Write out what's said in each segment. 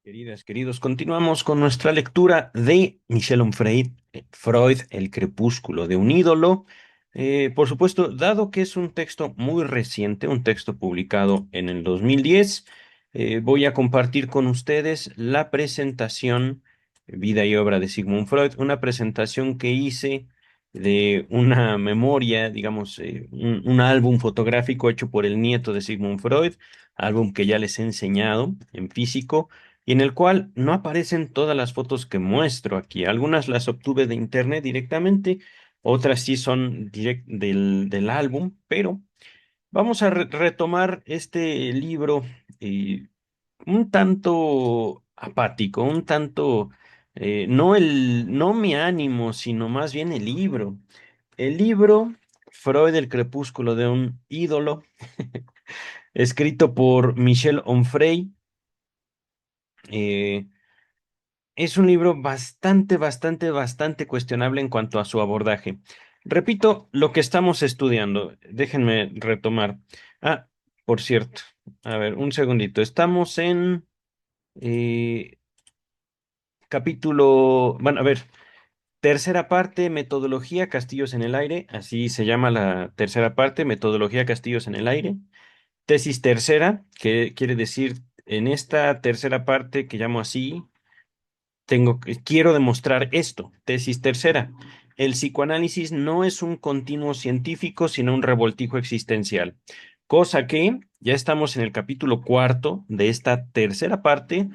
Queridas, queridos, continuamos con nuestra lectura de Michel Onfray, Freud, El crepúsculo de un ídolo. Por supuesto, dado que es un texto muy reciente, un texto publicado en el 2010, voy a compartir con ustedes la presentación, vida y obra de Sigmund Freud, una presentación que hice de una memoria, digamos, un álbum fotográfico hecho por el nieto de Sigmund Freud, álbum que ya les he enseñado en físico y en el cual no aparecen todas las fotos que muestro aquí. Algunas las obtuve de internet directamente, otras sí son del álbum, pero vamos a retomar este libro un tanto apático, un tanto, no mi ánimo, sino más bien el libro. El libro, Freud, el crepúsculo de un ídolo, escrito por Michel Onfray. eh, Es un libro bastante cuestionable en cuanto a su abordaje. Repito lo que estamos estudiando. Déjenme retomar. Ah, por cierto. A ver, un segundito. Estamos en eh, capítulo, bueno, a ver, tercera parte, metodología, castillos en el aire. Así se llama la tercera parte, metodología, castillos en el aire. Tesis tercera, que quiere decir en esta tercera parte que llamo así. Quiero demostrar esto. Tesis tercera. El psicoanálisis no es un continuo científico, sino un revoltijo existencial. Cosa que ya estamos en el capítulo cuarto de esta tercera parte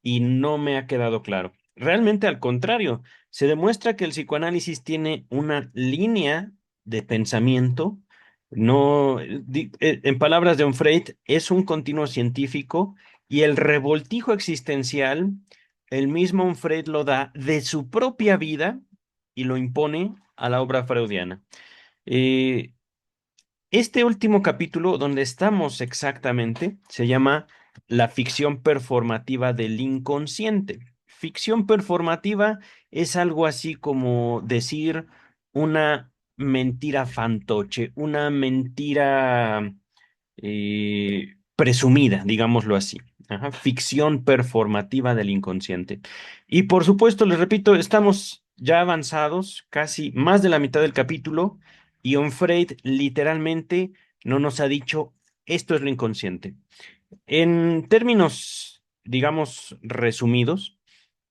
y no me ha quedado claro. Realmente al contrario, se demuestra que el psicoanálisis tiene una línea de pensamiento, no, en palabras de Onfray, es un continuo científico y el revoltijo existencial el mismo Freud lo da de su propia vida y lo impone a la obra freudiana. Eh, este último capítulo, donde estamos exactamente, se llama La ficción performativa del inconsciente. Ficción performativa es algo así como decir una mentira fantoche, una mentira presumida, digámoslo así. Ajá, ficción performativa del inconsciente. Y por supuesto, les repito, estamos ya avanzados, casi más de la mitad del capítulo, y Onfray literalmente no nos ha dicho esto es lo inconsciente. En términos, digamos, resumidos,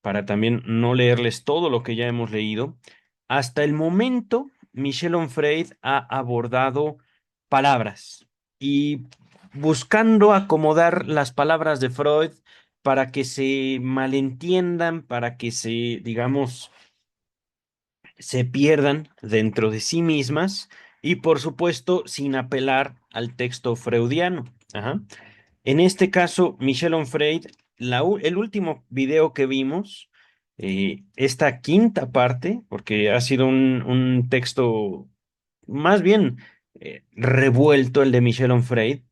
para también no leerles todo lo que ya hemos leído, hasta el momento, Michel Onfray ha abordado palabras y buscando acomodar las palabras de Freud para que se malentiendan, para que se, digamos, se pierdan dentro de sí mismas y, por supuesto, sin apelar al texto freudiano. Ajá. En este caso, Michel Onfray, el último video que vimos, esta quinta parte, porque ha sido un texto más bien revuelto el de Michel Onfray.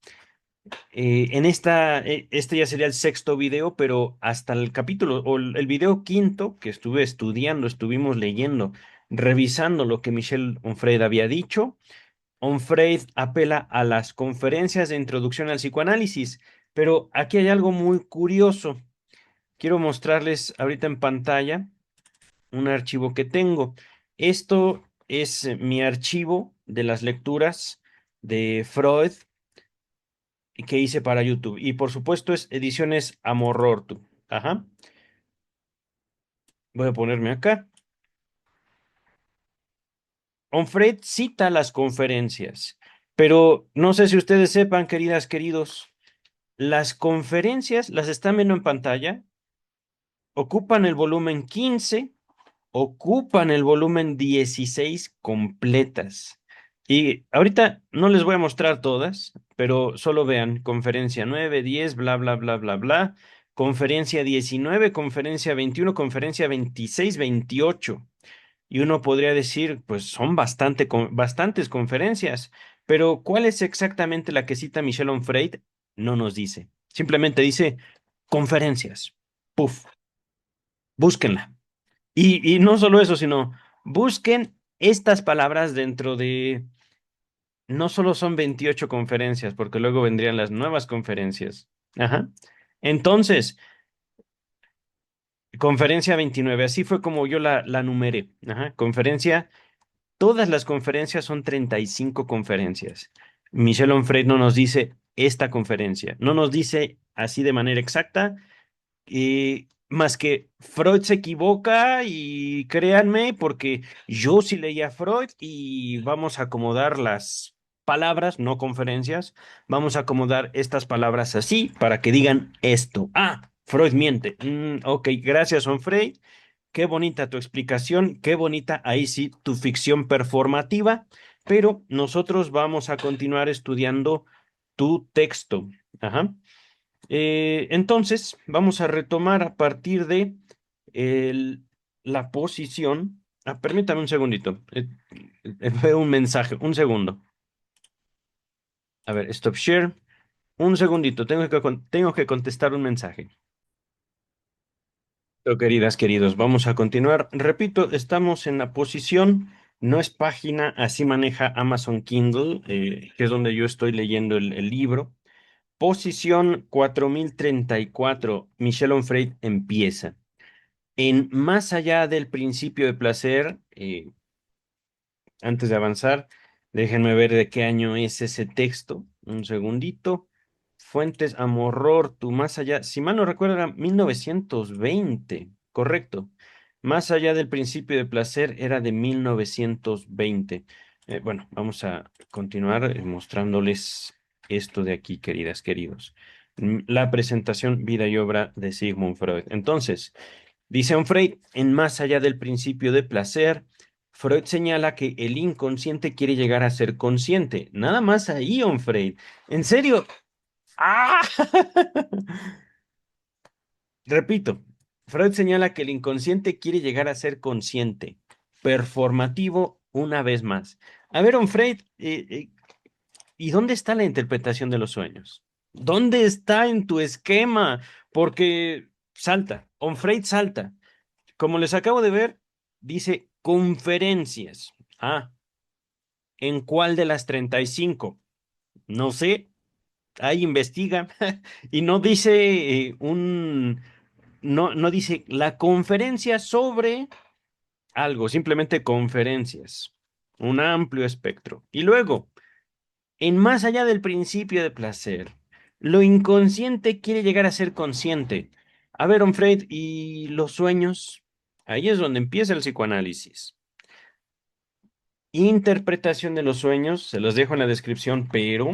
Este ya sería el sexto video, pero hasta el capítulo o el video quinto que estuve estudiando, estuvimos leyendo, revisando lo que Michel Onfray había dicho. Onfray apela a las conferencias de introducción al psicoanálisis, pero aquí hay algo muy curioso. Quiero mostrarles ahorita en pantalla un archivo que tengo. Esto es mi archivo de las lecturas de Freud que hice para YouTube. Y por supuesto es Ediciones Amorortu. Ajá. Voy a ponerme acá. Onfray cita las conferencias, pero no sé si ustedes sepan, queridas, queridos, las conferencias, las están viendo en pantalla, ocupan el volumen 15, ocupan el volumen 16 completas. Y ahorita no les voy a mostrar todas, pero solo vean conferencia 9, 10, bla, bla, bla, bla, bla, conferencia 19, conferencia 21, conferencia 26, 28. Y uno podría decir, pues son bastantes conferencias, pero ¿cuál es exactamente la que cita Michel Onfray? No nos dice. Simplemente dice conferencias. Puf, búsquenla. Y no solo eso, sino busquen estas palabras dentro de, no solo son 28 conferencias, porque luego vendrían las nuevas conferencias. Ajá. Entonces, Conferencia 29, así fue como yo la numeré. Ajá, conferencia, todas las conferencias son 35 conferencias. Michel Onfray no nos dice esta conferencia, no nos dice así de manera exacta, más que Freud se equivoca y créanme, porque yo sí leía a Freud y vamos a acomodar las palabras, no conferencias, vamos a acomodar estas palabras así para que digan esto. Ah, Freud miente. Ok, gracias, Onfray. Qué bonita tu explicación, qué bonita ahí sí tu ficción performativa, pero nosotros vamos a continuar estudiando tu texto. Ajá. Entonces, vamos a retomar a partir de el- la posición. Ah, permítame un segundito. Veo un mensaje, un segundo. A ver, stop share. Un segundito, tengo que contestar un mensaje. Queridas, queridos, vamos a continuar. Repito, estamos en la posición, no es página, así maneja Amazon Kindle, que es donde yo estoy leyendo el libro. Posición 4034. Michel Onfray empieza. En Más allá del principio de placer, antes de avanzar, déjenme ver de qué año es ese texto. Un segundito. Fuentes Amorror, tú más allá, si mal no recuerdo, era 1920, correcto. Más allá del principio de placer era de 1920. Bueno, vamos a continuar mostrándoles esto de aquí, queridas, queridos. La presentación, vida y obra de Sigmund Freud. Entonces, dice Onfray, en Más allá del principio de placer, Freud señala que el inconsciente quiere llegar a ser consciente. Nada más ahí, Onfray. ¿En serio? ¡Ah! Repito, Freud señala que el inconsciente quiere llegar a ser consciente, performativo una vez más. A ver, Onfray, ¿y dónde está la interpretación de los sueños? ¿Dónde está en tu esquema? Porque salta, Onfray salta. Como les acabo de ver, dice conferencias. Ah, ¿en cuál de las 35? No sé, ahí investiga. Y no dice no dice la conferencia sobre algo, simplemente conferencias. Un amplio espectro. Y luego, en Más allá del principio de placer, lo inconsciente quiere llegar a ser consciente. A ver, Onfred, ¿y los sueños? Ahí es donde empieza el psicoanálisis. Interpretación de los sueños, se los dejo en la descripción, pero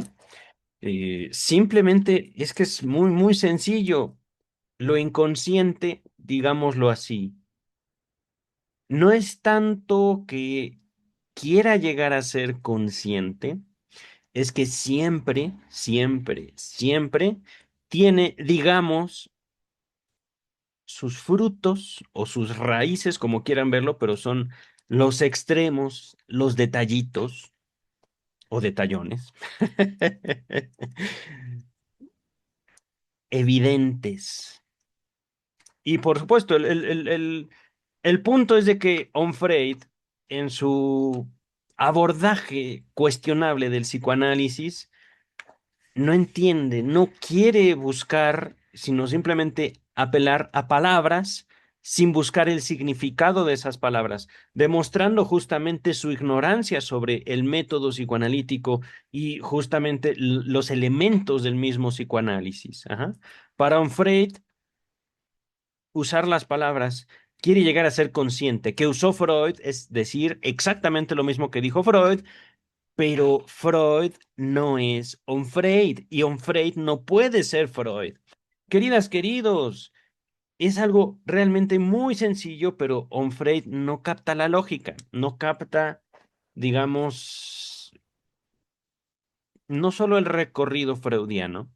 simplemente es que es muy, muy sencillo. Lo inconsciente, digámoslo así, no es tanto que quiera llegar a ser consciente, es que siempre, siempre, siempre tiene, digamos, sus frutos o sus raíces, como quieran verlo, pero son los extremos, los detallitos o detallones evidentes. Y por supuesto, el punto es de que Onfray, en su abordaje cuestionable del psicoanálisis, no entiende, no quiere buscar, sino simplemente apelar a palabras sin buscar el significado de esas palabras, demostrando justamente su ignorancia sobre el método psicoanalítico y justamente los elementos del mismo psicoanálisis. Ajá. Para Onfray, usar las palabras quiere llegar a ser consciente. Que usó Freud es decir exactamente lo mismo que dijo Freud, pero Freud no es Onfray y Onfray no puede ser Freud. Queridas, queridos, es algo realmente muy sencillo, pero Onfray no capta la lógica, no capta, digamos, no solo el recorrido freudiano,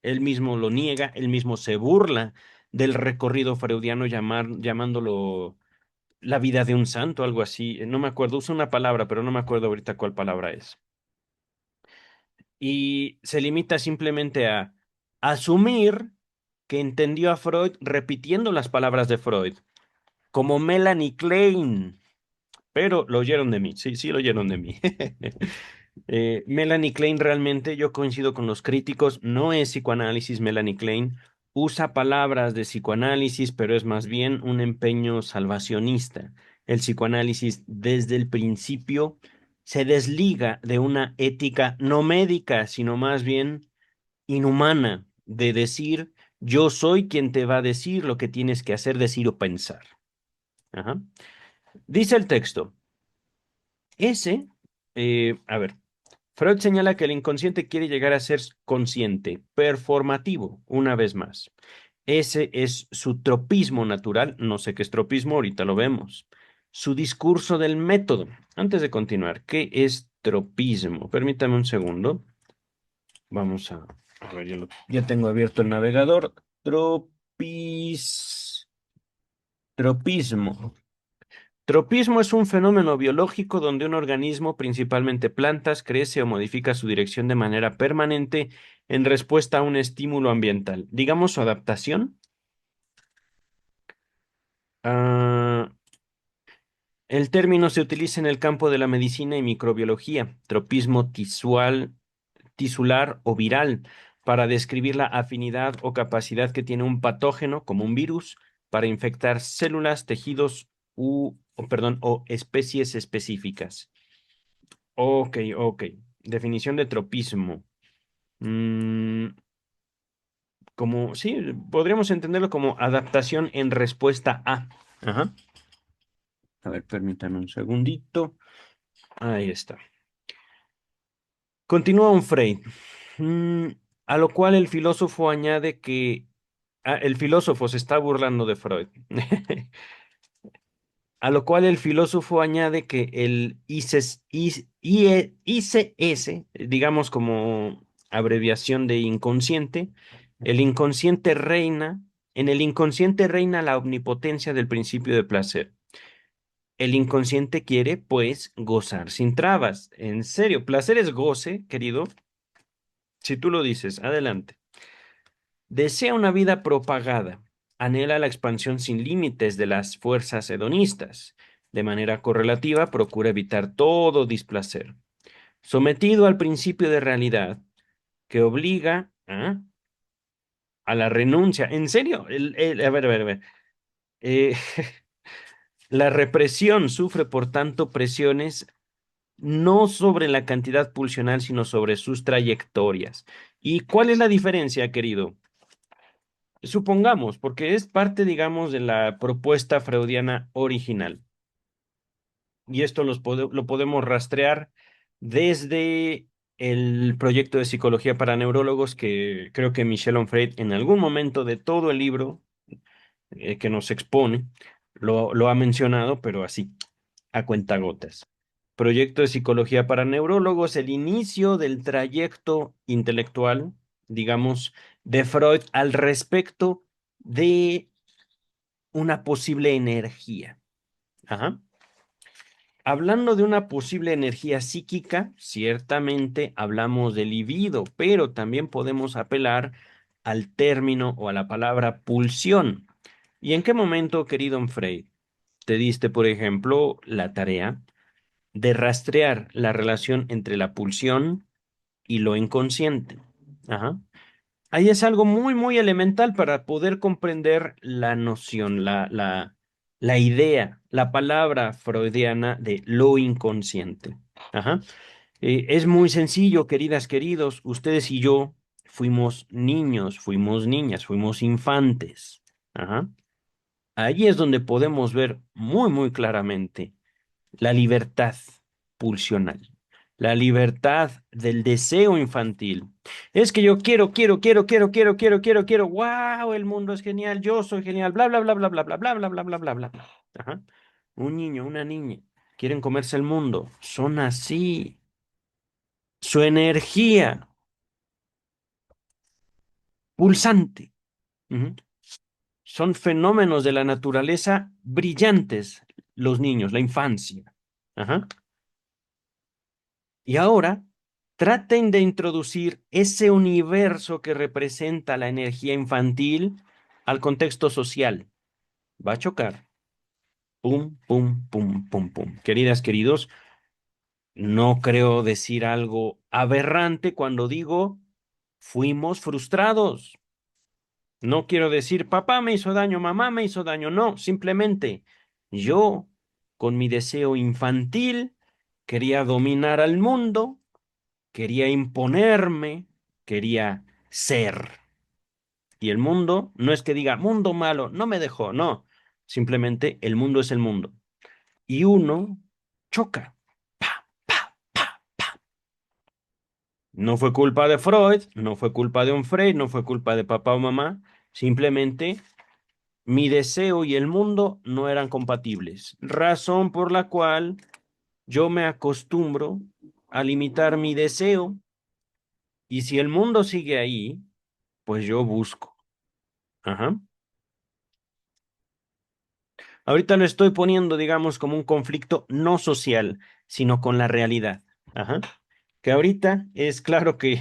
él mismo lo niega, él mismo se burla del recorrido freudiano llamándolo la vida de un santo, algo así. No me acuerdo, usa una palabra, pero no me acuerdo ahorita cuál palabra es. Y se limita simplemente a asumir que entendió a Freud repitiendo las palabras de Freud, como Melanie Klein, pero lo oyeron de mí, sí, sí lo oyeron de mí. Melanie Klein realmente, yo coincido con los críticos, no es psicoanálisis Melanie Klein. usa palabras de psicoanálisis, pero es más bien un empeño salvacionista. El psicoanálisis desde el principio se desliga de una ética no médica, sino más bien inhumana, de decir, yo soy quien te va a decir lo que tienes que hacer, decir o pensar. Ajá. Dice el texto, ese, a ver, Freud señala que el inconsciente quiere llegar a ser consciente, performativo, una vez más. Ese es su tropismo natural, no sé qué es tropismo, ahorita lo vemos. Su discurso del método. Antes de continuar, ¿qué es tropismo? Permítame un segundo. Vamos a ver, ya tengo abierto el navegador. Tropismo. Tropismo es un fenómeno biológico donde un organismo, principalmente plantas, crece o modifica su dirección de manera permanente en respuesta a un estímulo ambiental. Digamos su adaptación. Ah, el término se utiliza en el campo de la medicina y microbiología, tropismo tisular o viral, para describir la afinidad o capacidad que tiene un patógeno, como un virus, para infectar células, tejidos o especies específicas. Ok, ok. Definición de tropismo. Mm, como, sí, podríamos entenderlo como adaptación en respuesta a. Ajá. A ver, permítame un segundito. Ahí está. Continúa un Freud. Mm, a lo cual el filósofo añade que el filósofo se está burlando de Freud. A lo cual el filósofo añade que el ICS, digamos como abreviación de inconsciente, el inconsciente reina, en el inconsciente reina la omnipotencia del principio de placer. El inconsciente quiere, pues, gozar sin trabas. En serio, placer es goce, querido. Si tú lo dices, adelante. Desea una vida propagada, anhela la expansión sin límites de las fuerzas hedonistas. De manera correlativa, procura evitar todo displacer. Sometido al principio de realidad que obliga a la renuncia. ¿En serio? A ver. Eh, la represión sufre, por tanto, presiones no sobre la cantidad pulsional, sino sobre sus trayectorias. ¿Y cuál es la diferencia, querido? Supongamos, porque es parte, digamos, de la propuesta freudiana original. Y esto lo podemos rastrear desde el proyecto de psicología para neurólogos que creo que Michel Onfray en algún momento de todo el libro que nos expone lo ha mencionado, pero así, a cuentagotas. Proyecto de psicología para neurólogos, el inicio del trayecto intelectual, digamos, de Freud al respecto de una posible energía. Ajá. Hablando de una posible energía psíquica, ciertamente hablamos de libido, pero también podemos apelar al término o a la palabra pulsión. ¿Y en qué momento, querido Frey, te diste, por ejemplo, la tarea de rastrear la relación entre la pulsión y lo inconsciente? Ajá. Ahí es algo muy, muy elemental para poder comprender la noción, la idea, la palabra freudiana de lo inconsciente. Ajá. Es muy sencillo, queridas, queridos. Ustedes y yo fuimos niños, fuimos niñas, fuimos infantes. Ajá. Allí es donde podemos ver muy, muy claramente la libertad pulsional, la libertad del deseo infantil. Es que yo quiero, wow, el mundo es genial, yo soy genial, bla, bla, bla, bla, bla, bla, bla, bla, bla, bla, bla, bla. Ajá. Un niño, una niña, quieren comerse el mundo, son así. Su energía pulsante. Ujú. Son fenómenos de la naturaleza brillantes, los niños, la infancia. Ajá. Y ahora traten de introducir ese universo que representa la energía infantil al contexto social. Va a chocar. Pum, pum, pum, pum, pum. Queridas, queridos, no creo decir algo aberrante cuando digo fuimos frustrados. No quiero decir, papá me hizo daño, mamá me hizo daño, no, simplemente yo, con mi deseo infantil, quería dominar al mundo, quería imponerme, quería ser. Y el mundo no es que diga, mundo malo, no me dejó, no, simplemente el mundo es el mundo. Y uno choca. Pa, pa, pa. No fue culpa de Freud, no fue culpa de un Frey, no fue culpa de papá o mamá, simplemente mi deseo y el mundo no eran compatibles, razón por la cual yo me acostumbro a limitar mi deseo y si el mundo sigue ahí, pues yo busco. Ajá. Ahorita lo estoy poniendo, digamos, como un conflicto no social, sino con la realidad. Ajá. Que ahorita es claro que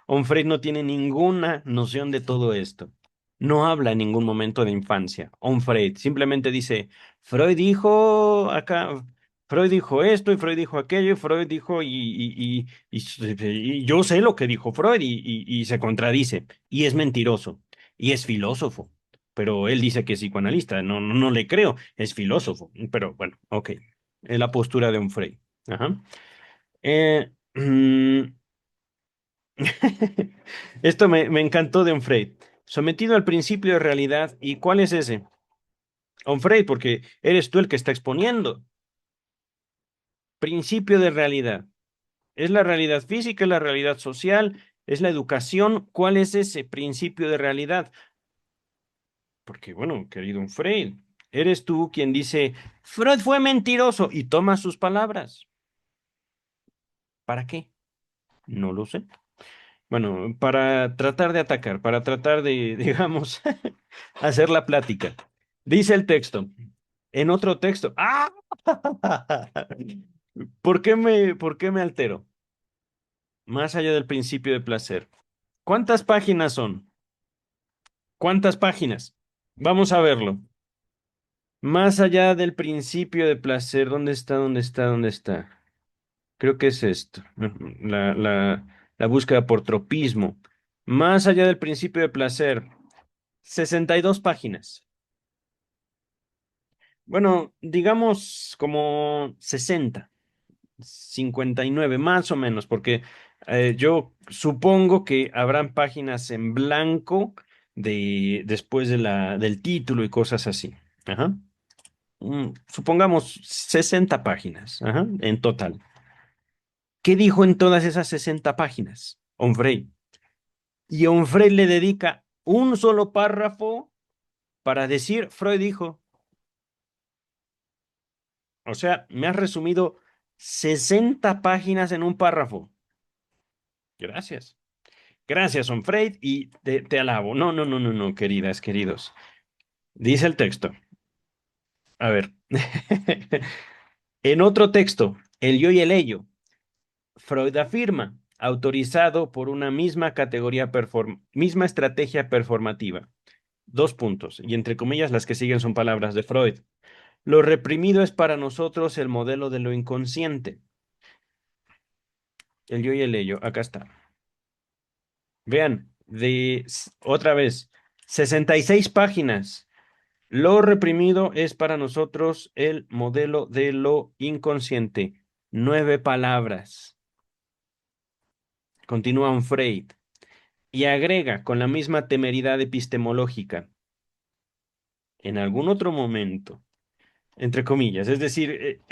Onfray no tiene ninguna noción de todo esto. No habla en ningún momento de infancia. Onfray simplemente dice, Freud dijo acá, Freud dijo esto y Freud dijo aquello, y Freud dijo y yo sé lo que dijo Freud y se contradice y es mentiroso y es filósofo. Pero él dice que es psicoanalista, no le creo, es filósofo. Pero bueno, ok, es la postura de Onfray. Ajá. Eh, Esto me encantó de Onfray. Sometido al principio de realidad. ¿Y cuál es ese? Onfray, porque eres tú el que está exponiendo. Principio de realidad. ¿Es la realidad física, es la realidad social, es la educación? ¿Cuál es ese principio de realidad? Porque, bueno, querido Onfray, eres tú quien dice, Freud fue mentiroso y toma sus palabras. ¿Para qué? No lo sé. Bueno, para tratar de atacar, para tratar de, digamos, hacer la plática. Dice el texto, en otro texto, ¡ah! ¿Por qué me altero? Más allá del principio de placer. ¿Cuántas páginas son? ¿Cuántas páginas? Vamos a verlo. Más allá del principio de placer, ¿dónde está? ¿Dónde está? ¿Dónde está? Creo que es esto, la búsqueda por tropismo. Más allá del principio de placer. 62 páginas. Bueno, digamos como 60, 59 más o menos, porque yo supongo que habrán páginas en blanco después del título y cosas así. Ajá. Supongamos 60 páginas, ajá, en total. ¿Qué dijo en todas esas 60 páginas? Onfray. Y Onfray le dedica un solo párrafo para decir, Freud dijo. O sea, me has resumido 60 páginas en un párrafo. Gracias. Gracias, Onfray, y te alabo. No, queridas, queridos. Dice el texto. A ver. En otro texto, el yo y el ello, Freud afirma, autorizado por una misma categoría, misma estrategia performativa. Dos puntos, y entre comillas las que siguen son palabras de Freud. Lo reprimido es para nosotros el modelo de lo inconsciente. El yo y el ello, acá está. Vean, otra vez, 66 páginas. Lo reprimido es para nosotros el modelo de lo inconsciente. 9 palabras. Continúa un Freud y agrega con la misma temeridad epistemológica. En algún otro momento, entre comillas, es decir,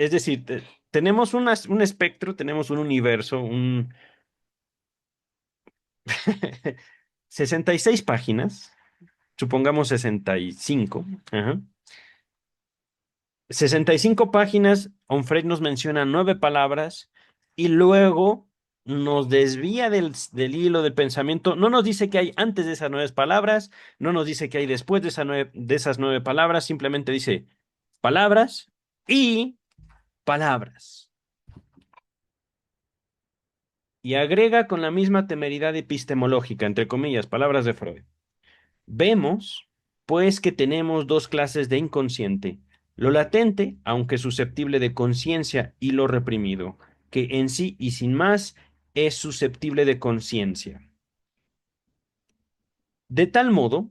tenemos un espectro, tenemos un universo, 66 páginas, supongamos 65. Ajá. 65 páginas, Onfray nos menciona 9 palabras y luego nos desvía del hilo del pensamiento. No nos dice que hay antes de esas 9 palabras, no nos dice que hay después de esas 9 palabras, simplemente dice palabras y palabras. Y agrega con la misma temeridad epistemológica, entre comillas, palabras de Freud. Vemos, pues, que tenemos dos clases de inconsciente, lo latente, aunque susceptible de conciencia, y lo reprimido, que en sí y sin más es susceptible de conciencia. De tal modo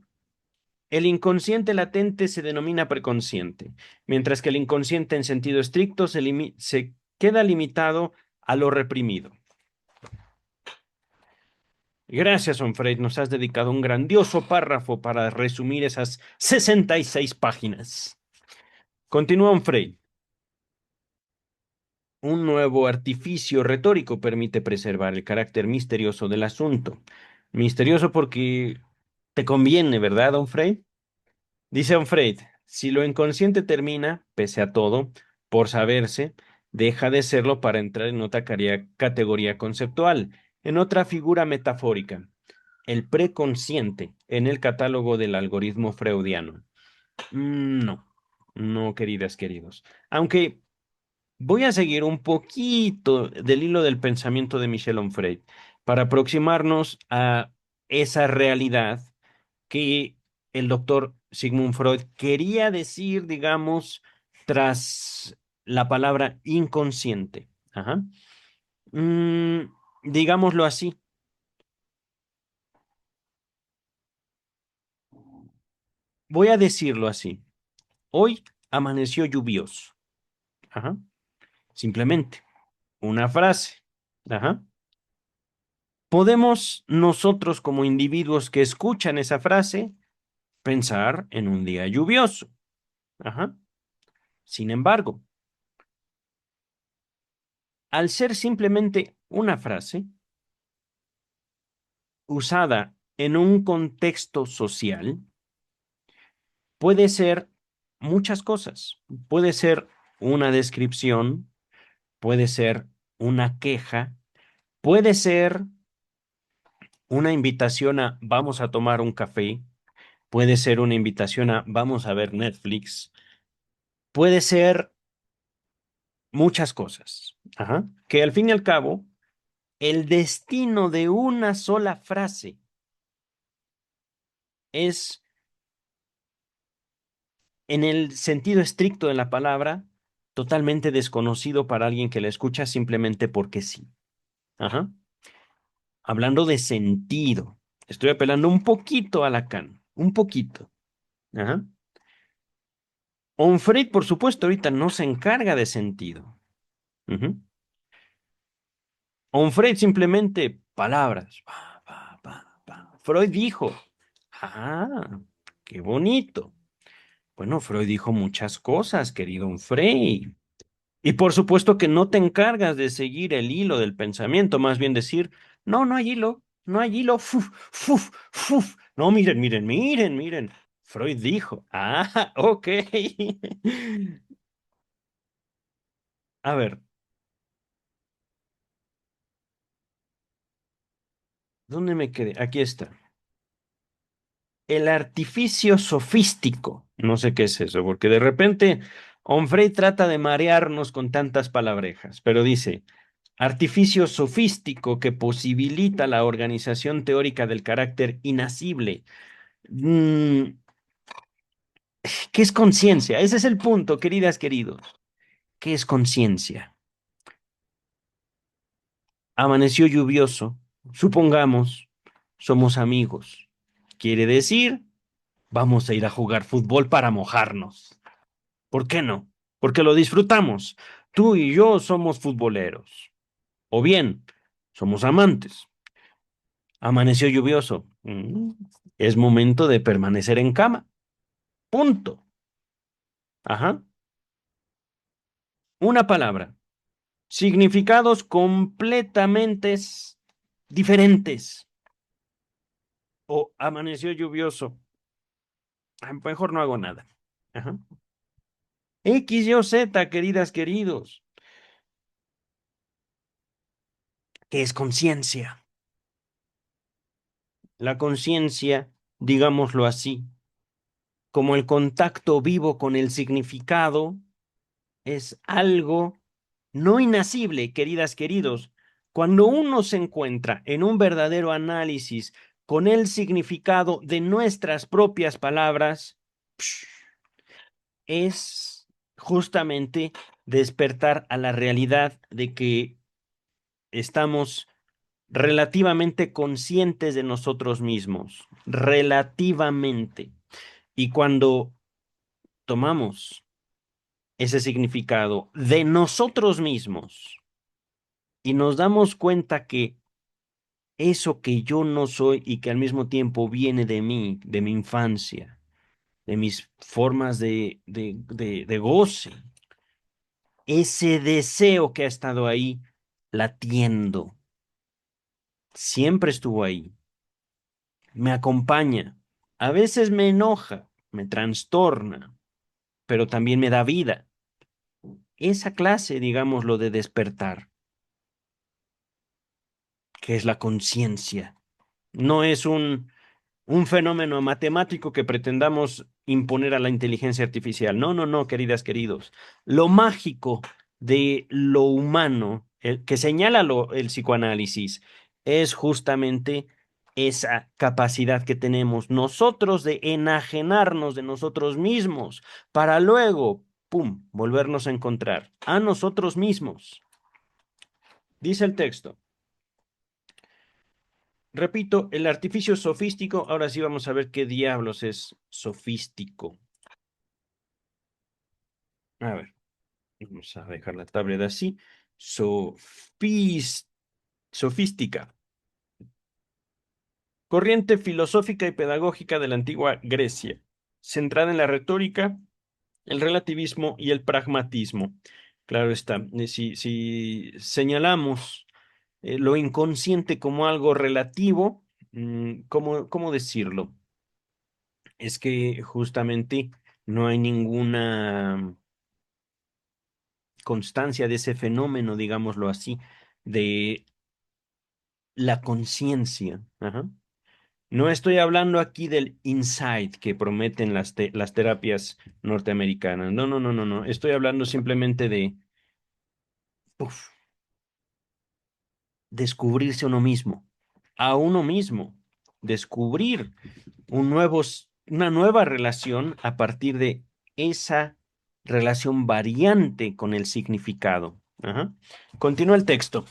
El inconsciente latente se denomina preconsciente, mientras que el inconsciente en sentido estricto se queda limitado a lo reprimido. Gracias, Onfred. Nos has dedicado un grandioso párrafo para resumir esas 66 páginas. Continúa Onfred. Un nuevo artificio retórico permite preservar el carácter misterioso del asunto. Misterioso porque te conviene, ¿verdad, Onfred? Dice Onfred, si lo inconsciente termina, pese a todo, por saberse, deja de serlo para entrar en otra categoría conceptual, en otra figura metafórica, el preconsciente, en el catálogo del algoritmo freudiano. No, no, queridas, queridos. Aunque voy a seguir un poquito del hilo del pensamiento de Michel Onfray para aproximarnos a esa realidad que el doctor Sigmund Freud quería decir, digamos, tras la palabra inconsciente. Ajá. Mm, digámoslo así. Voy a decirlo así. Hoy amaneció lluvioso. Ajá. Simplemente una frase. Ajá. Podemos nosotros como individuos que escuchan esa frase pensar en un día lluvioso. Ajá. Sin embargo, al ser simplemente una frase usada en un contexto social, puede ser muchas cosas. Puede ser una descripción, puede ser una queja, puede ser una invitación a vamos a tomar un café, puede ser una invitación a vamos a ver Netflix, puede ser muchas cosas. Ajá. Que al fin y al cabo, el destino de una sola frase es, en el sentido estricto de la palabra, totalmente desconocido para alguien que la escucha simplemente porque sí. Ajá. Hablando de sentido, estoy apelando un poquito a Lacan, un poquito. Ajá. Onfray, por supuesto, ahorita no se encarga de sentido. Ujú. Onfray simplemente palabras. Pa, pa, pa, pa. Freud dijo, ah, qué bonito. Bueno, Freud dijo muchas cosas, querido Onfray. Y por supuesto que no te encargas de seguir el hilo del pensamiento, más bien decir, no, no hay hilo, no hay hilo, fuf, fuf, fuf. No, miren, miren, miren, miren. Freud dijo, ah, ok. A ver, ¿dónde me quedé? Aquí está. El artificio sofístico. No sé qué es eso, porque de repente Onfray trata de marearnos con tantas palabrejas, pero dice, artificio sofístico que posibilita la organización teórica del carácter inasible. Mm, ¿Qué es conciencia? Ese es el punto, queridas, queridos. ¿Qué es conciencia? Amaneció lluvioso. Supongamos, somos amigos. Quiere decir, vamos a ir a jugar fútbol para mojarnos. ¿Por qué no? Porque lo disfrutamos. Tú y yo somos futboleros. O bien, somos amantes. Amaneció lluvioso. Es momento de permanecer en cama. Punto. Ajá. Una palabra. Significados completamente diferentes. O amaneció lluvioso. Mejor no hago nada. Ajá. X, Y o Z, queridas, queridos. ¿Qué es conciencia? La conciencia, digámoslo así, como el contacto vivo con el significado, es algo no inacible, queridas, queridos. Cuando uno se encuentra en un verdadero análisis con el significado de nuestras propias palabras, es justamente despertar a la realidad de que estamos relativamente conscientes de nosotros mismos, relativamente. Y cuando tomamos ese significado de nosotros mismos y nos damos cuenta que eso que yo no soy y que al mismo tiempo viene de mí, de mi infancia, de mis formas de goce, ese deseo que ha estado ahí latiendo, siempre estuvo ahí, me acompaña, a veces me enoja, me trastorna, pero también me da vida. Esa clase, digámoslo, de despertar, que es la conciencia, no es un fenómeno matemático que pretendamos imponer a la inteligencia artificial. No, no, no, queridas, queridos. Lo mágico de lo humano, el que señala el psicoanálisis, es justamente esa capacidad que tenemos nosotros de enajenarnos de nosotros mismos para luego, ¡pum!, volvernos a encontrar a nosotros mismos. Dice el texto. Repito, el artificio sofístico, ahora sí vamos a ver qué diablos es sofístico. A ver, vamos a dejar la tablet así. Sofís- Sofística. Corriente filosófica y pedagógica de la antigua Grecia, centrada en la retórica, el relativismo y el pragmatismo. Claro está, si señalamos lo inconsciente como algo relativo, ¿cómo decirlo? Es que justamente no hay ninguna constancia de ese fenómeno, digámoslo así, de la conciencia. Ajá. No estoy hablando aquí del insight que prometen las terapias norteamericanas. No, no, no, no, no. Estoy hablando simplemente de uf, descubrirse a uno mismo, descubrir una nueva relación a partir de esa relación variante con el significado. Ajá. Continúa el texto.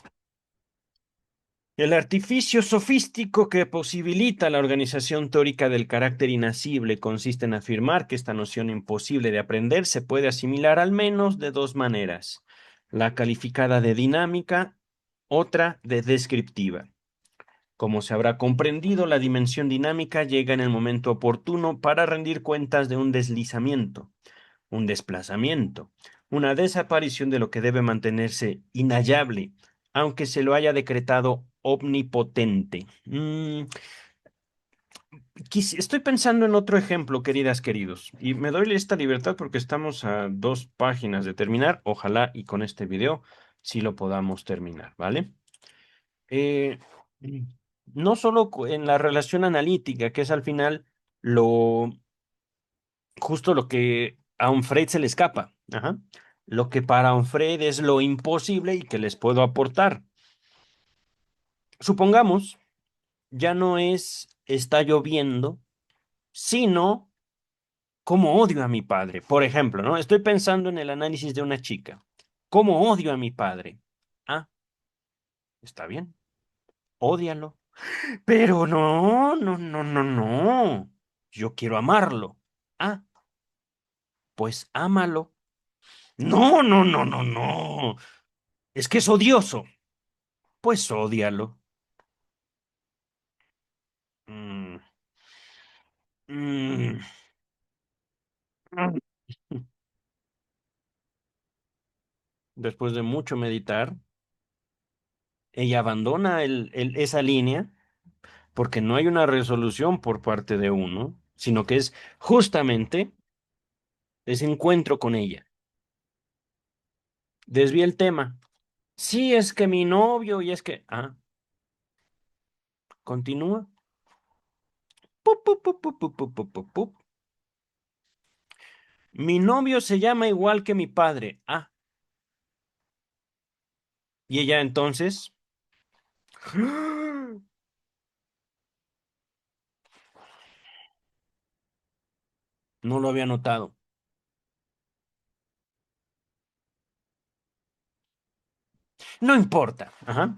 El artificio sofístico que posibilita la organización teórica del carácter inasible consiste en afirmar que esta noción imposible de aprender se puede asimilar al menos de dos maneras, la calificada de dinámica, otra de descriptiva. Como se habrá comprendido, la dimensión dinámica llega en el momento oportuno para rendir cuentas de un deslizamiento, un desplazamiento, una desaparición de lo que debe mantenerse inhallable, aunque se lo haya decretado omnipotente. Estoy pensando en otro ejemplo, queridas, queridos, y me doy esta libertad porque estamos a 2 páginas de terminar. Ojalá y con este video sí lo podamos terminar, ¿vale? eh, no solo en la relación analítica, que es al final lo justo lo que a Onfred se le escapa, ajá. Lo que para Onfred es lo imposible y que les puedo aportar. Supongamos, ya no es está lloviendo, sino cómo odio a mi padre. Por ejemplo, ¿no? Estoy pensando en el análisis de una chica. ¿Cómo odio a mi padre? Ah, está bien, ódialo. Pero no, no, no, no, no. Yo quiero amarlo. Ah, pues ámalo. No, no, no, no, no. Es que es odioso. Pues ódialo. Mm, mm, mm. Después de mucho meditar, ella abandona esa línea porque no hay una resolución por parte de uno, sino que es justamente ese encuentro con ella. Desvía el tema. Sí, es que mi novio y es que... Ah, continúa. Pup, pup, pup, pup, pup, pup, pup, pup, pup. Mi novio se llama igual que mi padre. Ah, y ella entonces no lo había notado. No importa. Ajá.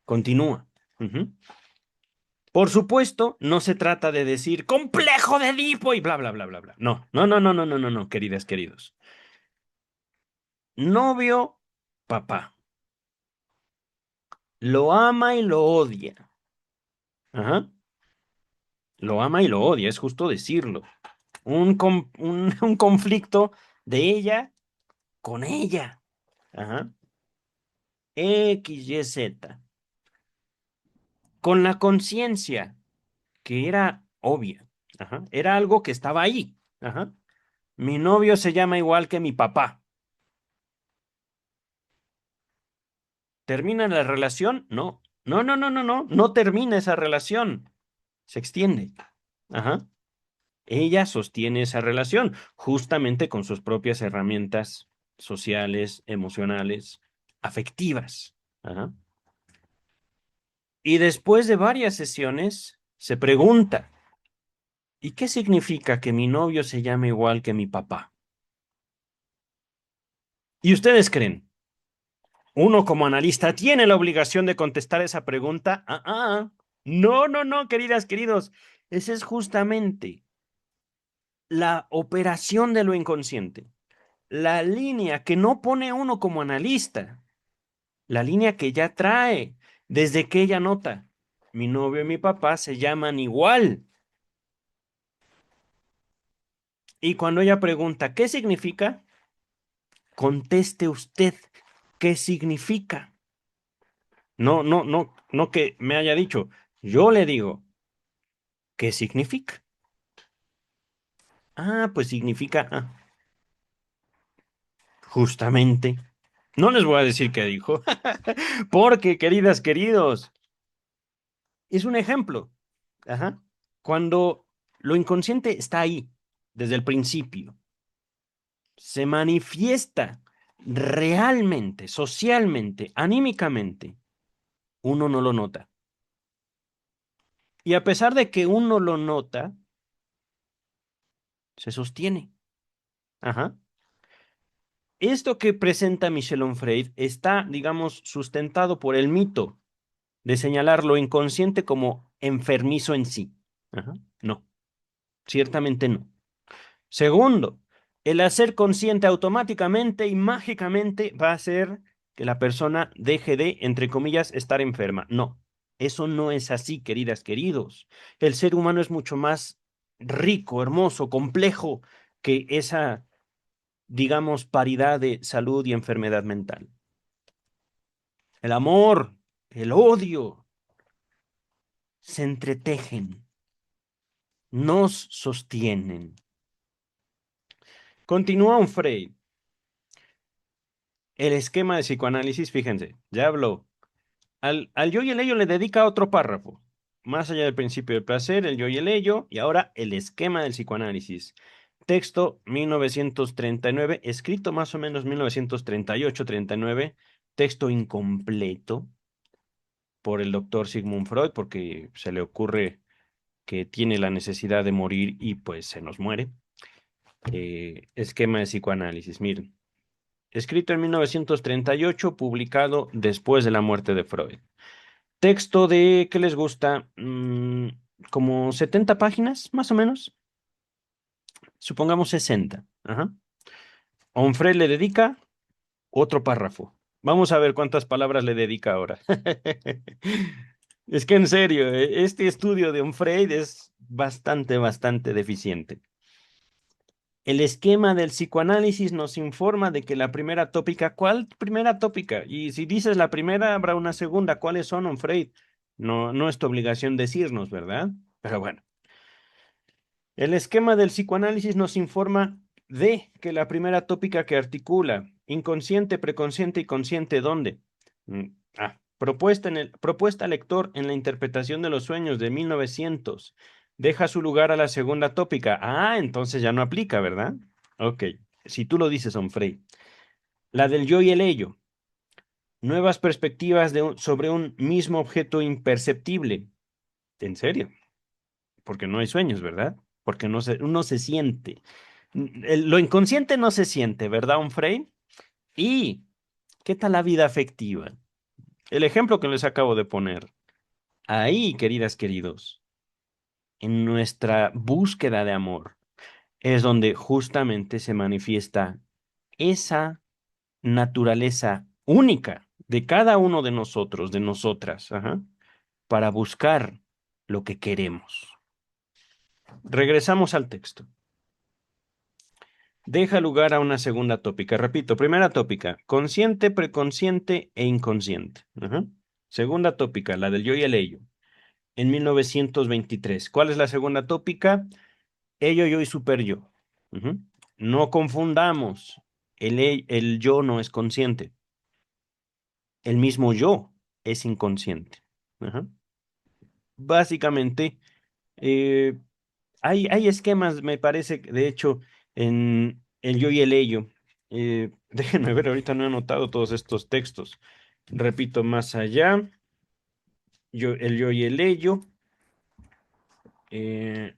Continúa. Ujú. Por supuesto, no se trata de decir complejo de Edipo y bla, bla, bla, bla, bla. No, no, no, no, no, no, no, no, queridas, queridos. Novio, papá. Lo ama y lo odia. Ajá. Lo ama y lo odia, es justo decirlo. Un conflicto de ella con ella. Ajá. X, Y, Z. Con la conciencia, que era obvia. Ajá. Era algo que estaba ahí. Ajá. Mi novio se llama igual que mi papá. ¿Termina la relación? No. No, no, no, no, no. No termina esa relación. Se extiende. Ajá. Ella sostiene esa relación justamente con sus propias herramientas sociales, emocionales, afectivas. Ajá. Y después de varias sesiones, se pregunta, ¿y qué significa que mi novio se llame igual que mi papá? ¿Y ustedes creen? ¿Uno como analista tiene la obligación de contestar esa pregunta? No, no, no, queridas, queridos. Esa es justamente la operación de lo inconsciente. La línea que no pone uno como analista. La línea que ya trae desde que ella nota. Mi novio y mi papá se llaman igual. Y cuando ella pregunta, ¿qué significa? Conteste usted, ¿qué significa? No, no, no, no que me haya dicho. Yo le digo, ¿qué significa? Pues significa, justamente. No les voy a decir qué dijo, porque, queridas, queridos, es un ejemplo. Ajá. Cuando lo inconsciente está ahí, desde el principio, se manifiesta realmente, socialmente, anímicamente, uno no lo nota. Y a pesar de que uno lo nota, se sostiene. Ajá. Esto que presenta Michel Onfray está, digamos, sustentado por el mito de señalar lo inconsciente como enfermizo en sí. Ajá. No, ciertamente no. Segundo, el hacer consciente automáticamente y mágicamente va a hacer que la persona deje de, entre comillas, estar enferma. No, eso no es así, queridas, queridos. El ser humano es mucho más rico, hermoso, complejo que esa, digamos, paridad de salud y enfermedad mental. El amor, el odio, se entretejen, nos sostienen. Continúa Onfray. El esquema de psicoanálisis, fíjense, ya habló. Al yo y el ello le dedica otro párrafo. Más allá del principio del placer, el yo y el ello, y ahora el esquema del psicoanálisis. Texto 1939, escrito más o menos 1938-39, texto incompleto por el doctor Sigmund Freud, porque se le ocurre que tiene la necesidad de morir y pues se nos muere. Esquema de psicoanálisis, miren. Escrito en 1938, publicado después de la muerte de Freud. Texto de, ¿qué les gusta? Como 70 páginas, más o menos. Supongamos 60. Ajá. Onfray le dedica otro párrafo. Vamos a ver cuántas palabras le dedica ahora. Es que en serio, este estudio de Onfray es bastante, bastante deficiente. El esquema del psicoanálisis nos informa de que la primera tópica, ¿cuál primera tópica? Y si dices la primera, habrá una segunda. ¿Cuáles son, Onfray? No, no es tu obligación decirnos, ¿verdad? Pero bueno. El esquema del psicoanálisis nos informa de que la primera tópica que articula inconsciente, preconsciente y consciente, ¿dónde? Propuesta al lector en la interpretación de los sueños de 1900. Deja su lugar a la segunda tópica. Entonces ya no aplica, ¿verdad? Ok, si tú lo dices, Onfray. La del yo y el ello. Nuevas perspectivas sobre un mismo objeto imperceptible. ¿En serio? Porque no hay sueños, ¿verdad? Porque uno se siente. Lo inconsciente no se siente, ¿verdad, Onfray? ¿Y qué tal la vida afectiva? El ejemplo que les acabo de poner. Ahí, queridas, queridos, en nuestra búsqueda de amor, es donde justamente se manifiesta esa naturaleza única de cada uno de nosotros, de nosotras, ajá, para buscar lo que queremos. Regresamos al texto. Deja lugar a una segunda tópica. Repito, primera tópica, consciente, preconsciente e inconsciente. Ajá. Segunda tópica, la del yo y el ello, en 1923. ¿Cuál es la segunda tópica? Ello, yo y super yo. Ujú. No confundamos. El yo no es consciente. El mismo yo es inconsciente. Ajá. Básicamente, eh, hay esquemas, me parece, de hecho, en el yo y el ello. Déjenme ver, ahorita no he anotado todos estos textos. Repito, más allá, el yo y el ello, eh,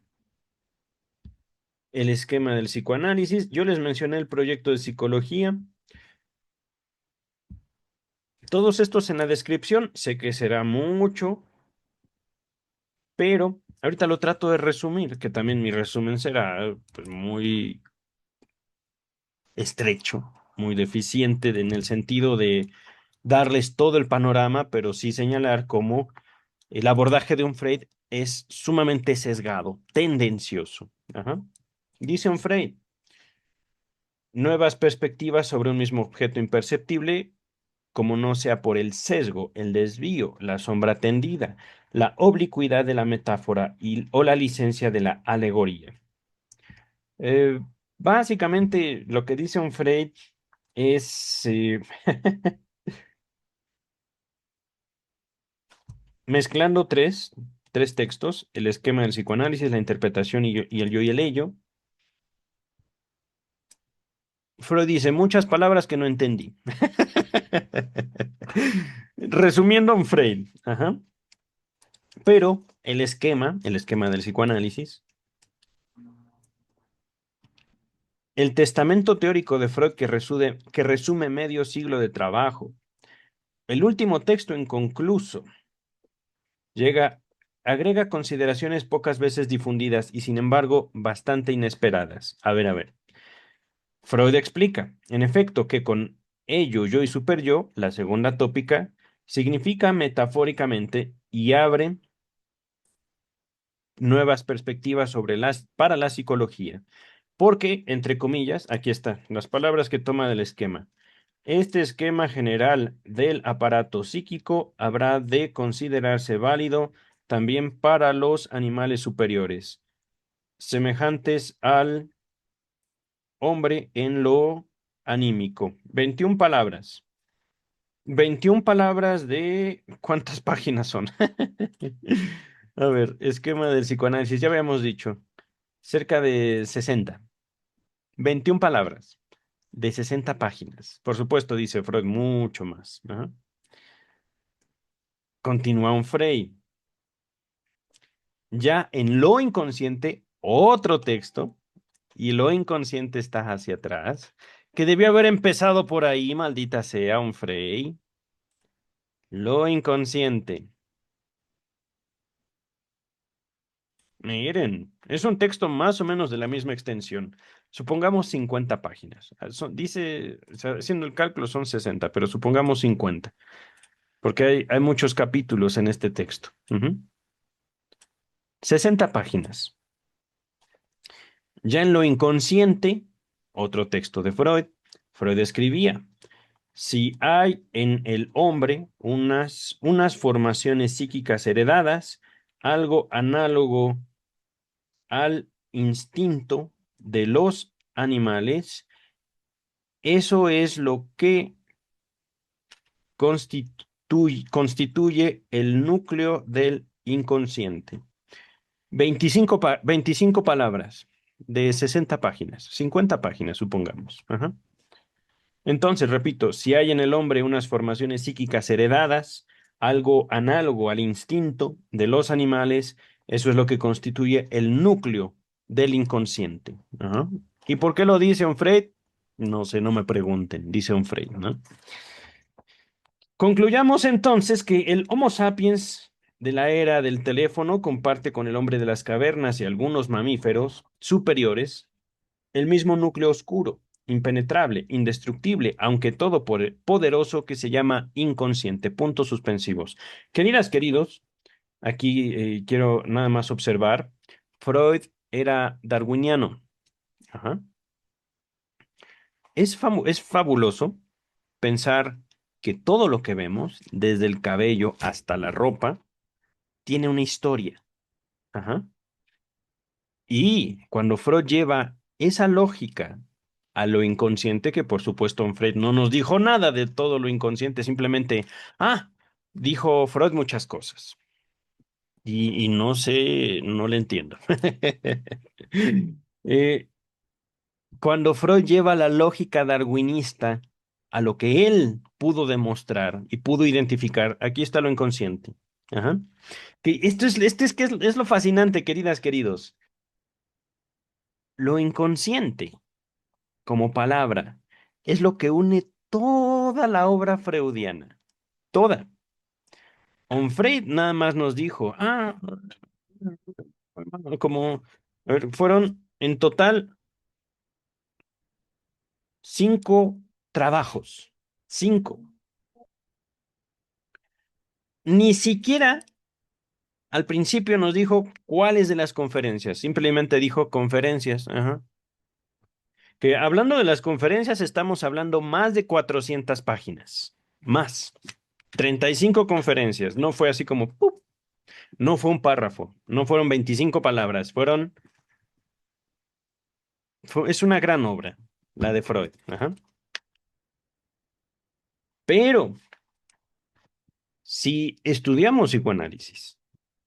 el esquema del psicoanálisis. Yo les mencioné el proyecto de psicología. Todos estos en la descripción. Sé que será mucho, pero ahorita lo trato de resumir, que también mi resumen será pues, muy estrecho, muy deficiente en el sentido de darles todo el panorama, pero sí señalar cómo el abordaje de un Freud es sumamente sesgado, tendencioso. Ajá. Dice un Freud, nuevas perspectivas sobre un mismo objeto imperceptible, como no sea por el sesgo, el desvío, la sombra tendida, la oblicuidad de la metáfora o la licencia de la alegoría. Eh, Básicamente, lo que dice un Freud es mezclando tres textos, el esquema del psicoanálisis, la interpretación y el yo y el ello. Freud dice muchas palabras que no entendí. Resumiendo un Freud, ajá. Pero el esquema del psicoanálisis, el testamento teórico de Freud que resume medio siglo de trabajo, el último texto inconcluso, llega, agrega consideraciones pocas veces difundidas y sin embargo bastante inesperadas. A ver. Freud explica, en efecto, que con ello, yo y superyo, la segunda tópica, significa metafóricamente y abre nuevas perspectivas para la psicología. Porque, entre comillas, aquí está, las palabras que toma del esquema. Este esquema general del aparato psíquico habrá de considerarse válido también para los animales superiores, semejantes al hombre en lo anímico. 21 palabras. 21 palabras de... ¿Cuántas páginas son? A ver, esquema del psicoanálisis, ya habíamos dicho, cerca de 60. 21 palabras de 60 páginas. Por supuesto, dice Freud, mucho más. Ajá. Continúa un Frey. Ya en lo inconsciente, otro texto, y lo inconsciente está hacia atrás, que debió haber empezado por ahí, maldita sea, un Frey. Lo inconsciente. Miren, es un texto más o menos de la misma extensión. Supongamos 50 páginas. Dice, o sea, haciendo el cálculo son 60, pero supongamos 50, porque hay muchos capítulos en este texto. 60 páginas. Ya en lo inconsciente, otro texto de Freud, Freud escribía, si hay en el hombre unas formaciones psíquicas heredadas, algo análogo al instinto de los animales, eso es lo que constituye el núcleo del inconsciente. 25 palabras de 60 páginas, 50 páginas, supongamos. Ajá. Entonces, repito, si hay en el hombre unas formaciones psíquicas heredadas, algo análogo al instinto de los animales, eso es lo que constituye el núcleo del inconsciente. Ajá. ¿Y por qué lo dice Onfray? No sé, no me pregunten, dice Onfray, ¿no? Concluyamos entonces que el Homo sapiens de la era del teléfono comparte con el hombre de las cavernas y algunos mamíferos superiores el mismo núcleo oscuro, impenetrable, indestructible, aunque poderoso que se llama inconsciente. Puntos suspensivos. Queridas, queridos, aquí quiero nada más observar, Freud era darwiniano. Ajá. Es fabuloso pensar que todo lo que vemos, desde el cabello hasta la ropa, tiene una historia. Ajá. Y cuando Freud lleva esa lógica a lo inconsciente, que por supuesto Freud no nos dijo nada de todo lo inconsciente, simplemente, dijo Freud muchas cosas. Y no sé, no le entiendo. Eh, Cuando Freud lleva la lógica darwinista a lo que él pudo demostrar y pudo identificar, aquí está lo inconsciente. Ajá. Que es lo fascinante, queridas, queridos. Lo inconsciente, como palabra, es lo que une toda la obra freudiana. Toda. Onfray nada más nos dijo, como, a ver, fueron en total 5 trabajos. 5. Ni siquiera al principio nos dijo cuáles de las conferencias. Simplemente dijo conferencias. Ajá. Que hablando de las conferencias, estamos hablando más de 400 páginas. Más. 35 conferencias. No fue así como, ¡pup! No fue un párrafo. No fueron 25 palabras. Es una gran obra, la de Freud. Ajá. Pero si estudiamos psicoanálisis,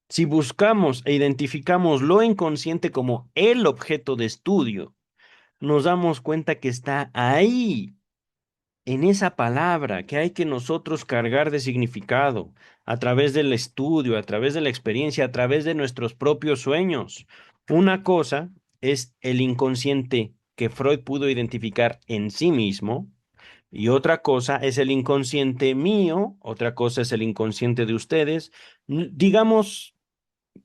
si buscamos e identificamos lo inconsciente como el objeto de estudio, nos damos cuenta que está ahí, en esa palabra, que hay que nosotros cargar de significado, a través del estudio, a través de la experiencia, a través de nuestros propios sueños. Una cosa es el inconsciente que Freud pudo identificar en sí mismo, y otra cosa es el inconsciente mío, otra cosa es el inconsciente de ustedes. Digamos,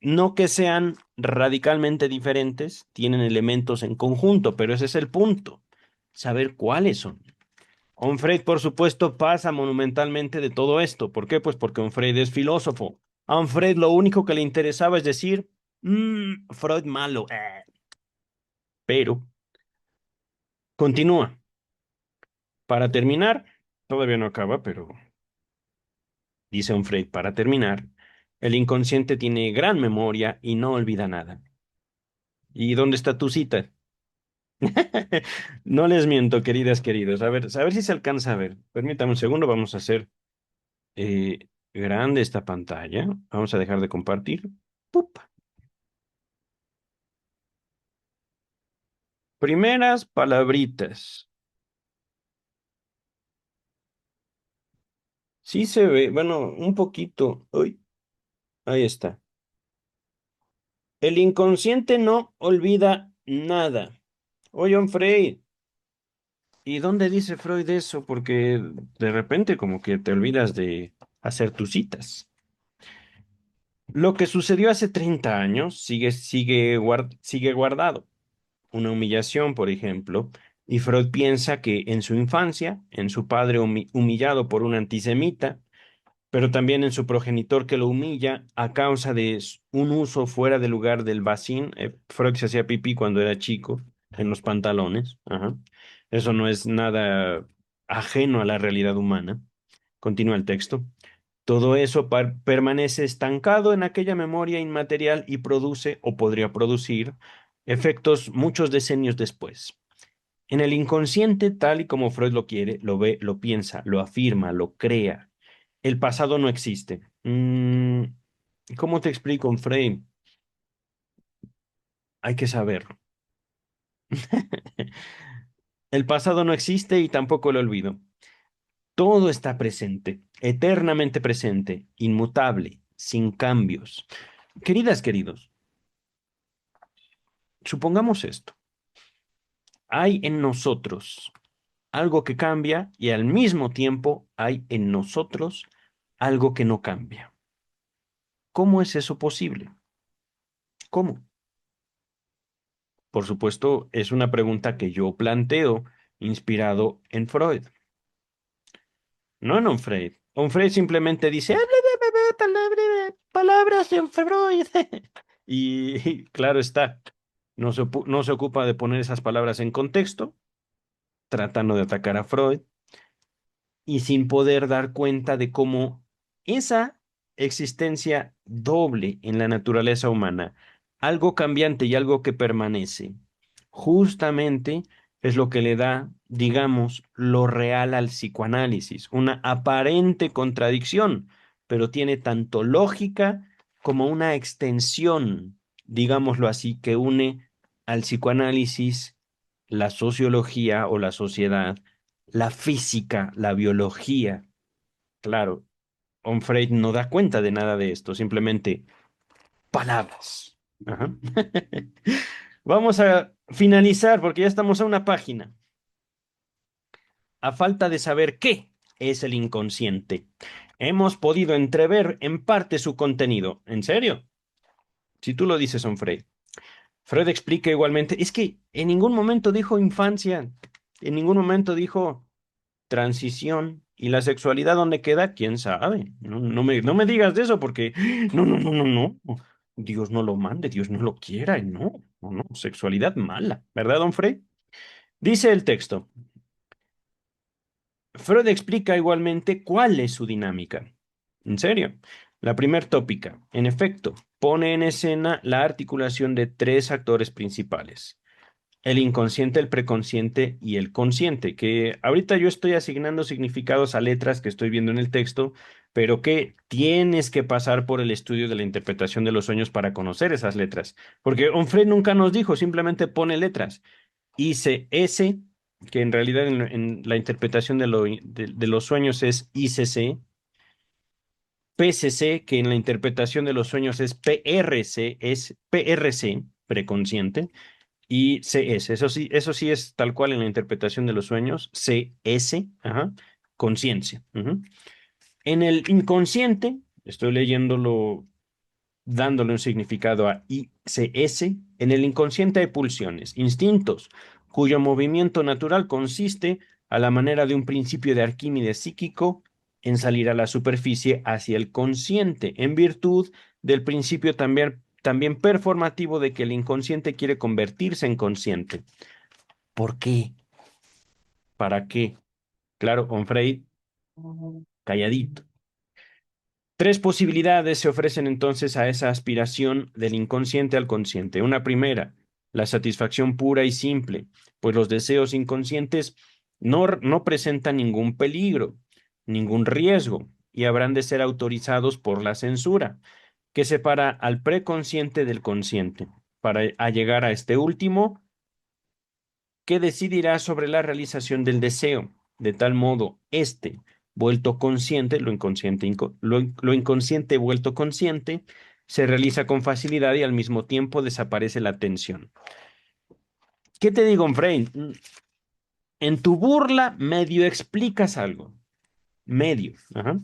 no que sean radicalmente diferentes, tienen elementos en conjunto, pero ese es el punto, saber cuáles son. Onfray, por supuesto, pasa monumentalmente de todo esto. ¿Por qué? Pues porque Onfray es filósofo. A Onfray lo único que le interesaba es decir, Freud malo. Pero continúa. Para terminar, todavía no acaba, pero dice Onfray, para terminar, el inconsciente tiene gran memoria y no olvida nada. ¿Y dónde está tu cita? No les miento, queridas, queridos. A ver si se alcanza a ver. Permítame un segundo, vamos a hacer grande esta pantalla. Vamos a dejar de compartir. ¡Pup! Primeras palabritas. Sí se ve, bueno, un poquito. Uy, ahí está. El inconsciente no olvida nada. Oye, Frey, ¿y dónde dice Freud eso? Porque de repente como que te olvidas de hacer tus citas. Lo que sucedió hace 30 años sigue guardado. Una humillación, por ejemplo, y Freud piensa que en su infancia, en su padre humillado por un antisemita, pero también en su progenitor que lo humilla a causa de un uso fuera de lugar del bacín. Freud se hacía pipí cuando era chico en los pantalones. Ajá. Eso no es nada ajeno a la realidad humana. Continúa el texto. Todo eso permanece estancado en aquella memoria inmaterial y produce, o podría producir, efectos muchos decenios después. En el inconsciente, tal y como Freud lo quiere, lo ve, lo piensa, lo afirma, lo crea. El pasado no existe. ¿Cómo te explico, Freud? Hay que saberlo. El pasado no existe y tampoco el olvido. Todo está presente, eternamente presente, inmutable, sin cambios. Queridas, queridos, supongamos esto. Hay en nosotros algo que cambia y al mismo tiempo hay en nosotros algo que no cambia. ¿Cómo es eso posible? ¿Cómo? Por supuesto, es una pregunta que yo planteo inspirado en Freud, no en Onfray. Onfray simplemente dice, palabras de Freud. Y claro está, no se ocupa de poner esas palabras en contexto, tratando de atacar a Freud y sin poder dar cuenta de cómo esa existencia doble en la naturaleza humana, algo cambiante y algo que permanece, justamente es lo que le da, digamos, lo real al psicoanálisis, una aparente contradicción, pero tiene tanto lógica como una extensión, digámoslo así, que une al psicoanálisis la sociología o la sociedad, la física, la biología. Claro, Onfray no da cuenta de nada de esto, simplemente palabras. Ajá. Vamos a finalizar porque ya estamos a una página. A falta de saber qué es el inconsciente, hemos podido entrever en parte su contenido. ¿En serio? Si tú lo dices, Onfray. Freud explica igualmente, es que en ningún momento dijo infancia, en ningún momento dijo transición. ¿Y la sexualidad dónde queda? ¿Quién sabe? No me digas de eso porque no. Dios no lo mande, Dios no lo quiera, no. Sexualidad mala, ¿verdad, don Frey? Dice el texto. Freud explica igualmente cuál es su dinámica. En serio. La primer tópica, en efecto, pone en escena la articulación de tres actores principales: el inconsciente, el preconsciente y el consciente, que ahorita yo estoy asignando significados a letras que estoy viendo en el texto, pero que tienes que pasar por el estudio de la interpretación de los sueños para conocer esas letras. Porque Onfray nunca nos dijo, simplemente pone letras. ICS, que en realidad en la interpretación de los sueños es ICC. PCC, que en la interpretación de los sueños es PRC, preconsciente. Y CS, eso sí es tal cual en la interpretación de los sueños, CS, ajá, conciencia. Ujú. En el inconsciente, estoy leyéndolo, dándole un significado a ICS, en el inconsciente hay pulsiones, instintos, cuyo movimiento natural consiste, a la manera de un principio de Arquímedes psíquico, en salir a la superficie hacia el consciente, en virtud del principio también performativo de que el inconsciente quiere convertirse en consciente. ¿Por qué? ¿Para qué? Claro, Onfray, calladito. Tres posibilidades se ofrecen entonces a esa aspiración del inconsciente al consciente. Una primera, la satisfacción pura y simple, pues los deseos inconscientes no presentan ningún peligro, ningún riesgo, y habrán de ser autorizados por la censura, que separa al preconsciente del consciente. Para llegar a este último, que decidirá sobre la realización del deseo, de tal modo, este, vuelto consciente, lo inconsciente vuelto consciente, se realiza con facilidad y al mismo tiempo desaparece la tensión. ¿Qué te digo, Frey? En tu burla medio explicas algo. Medio. Ajá.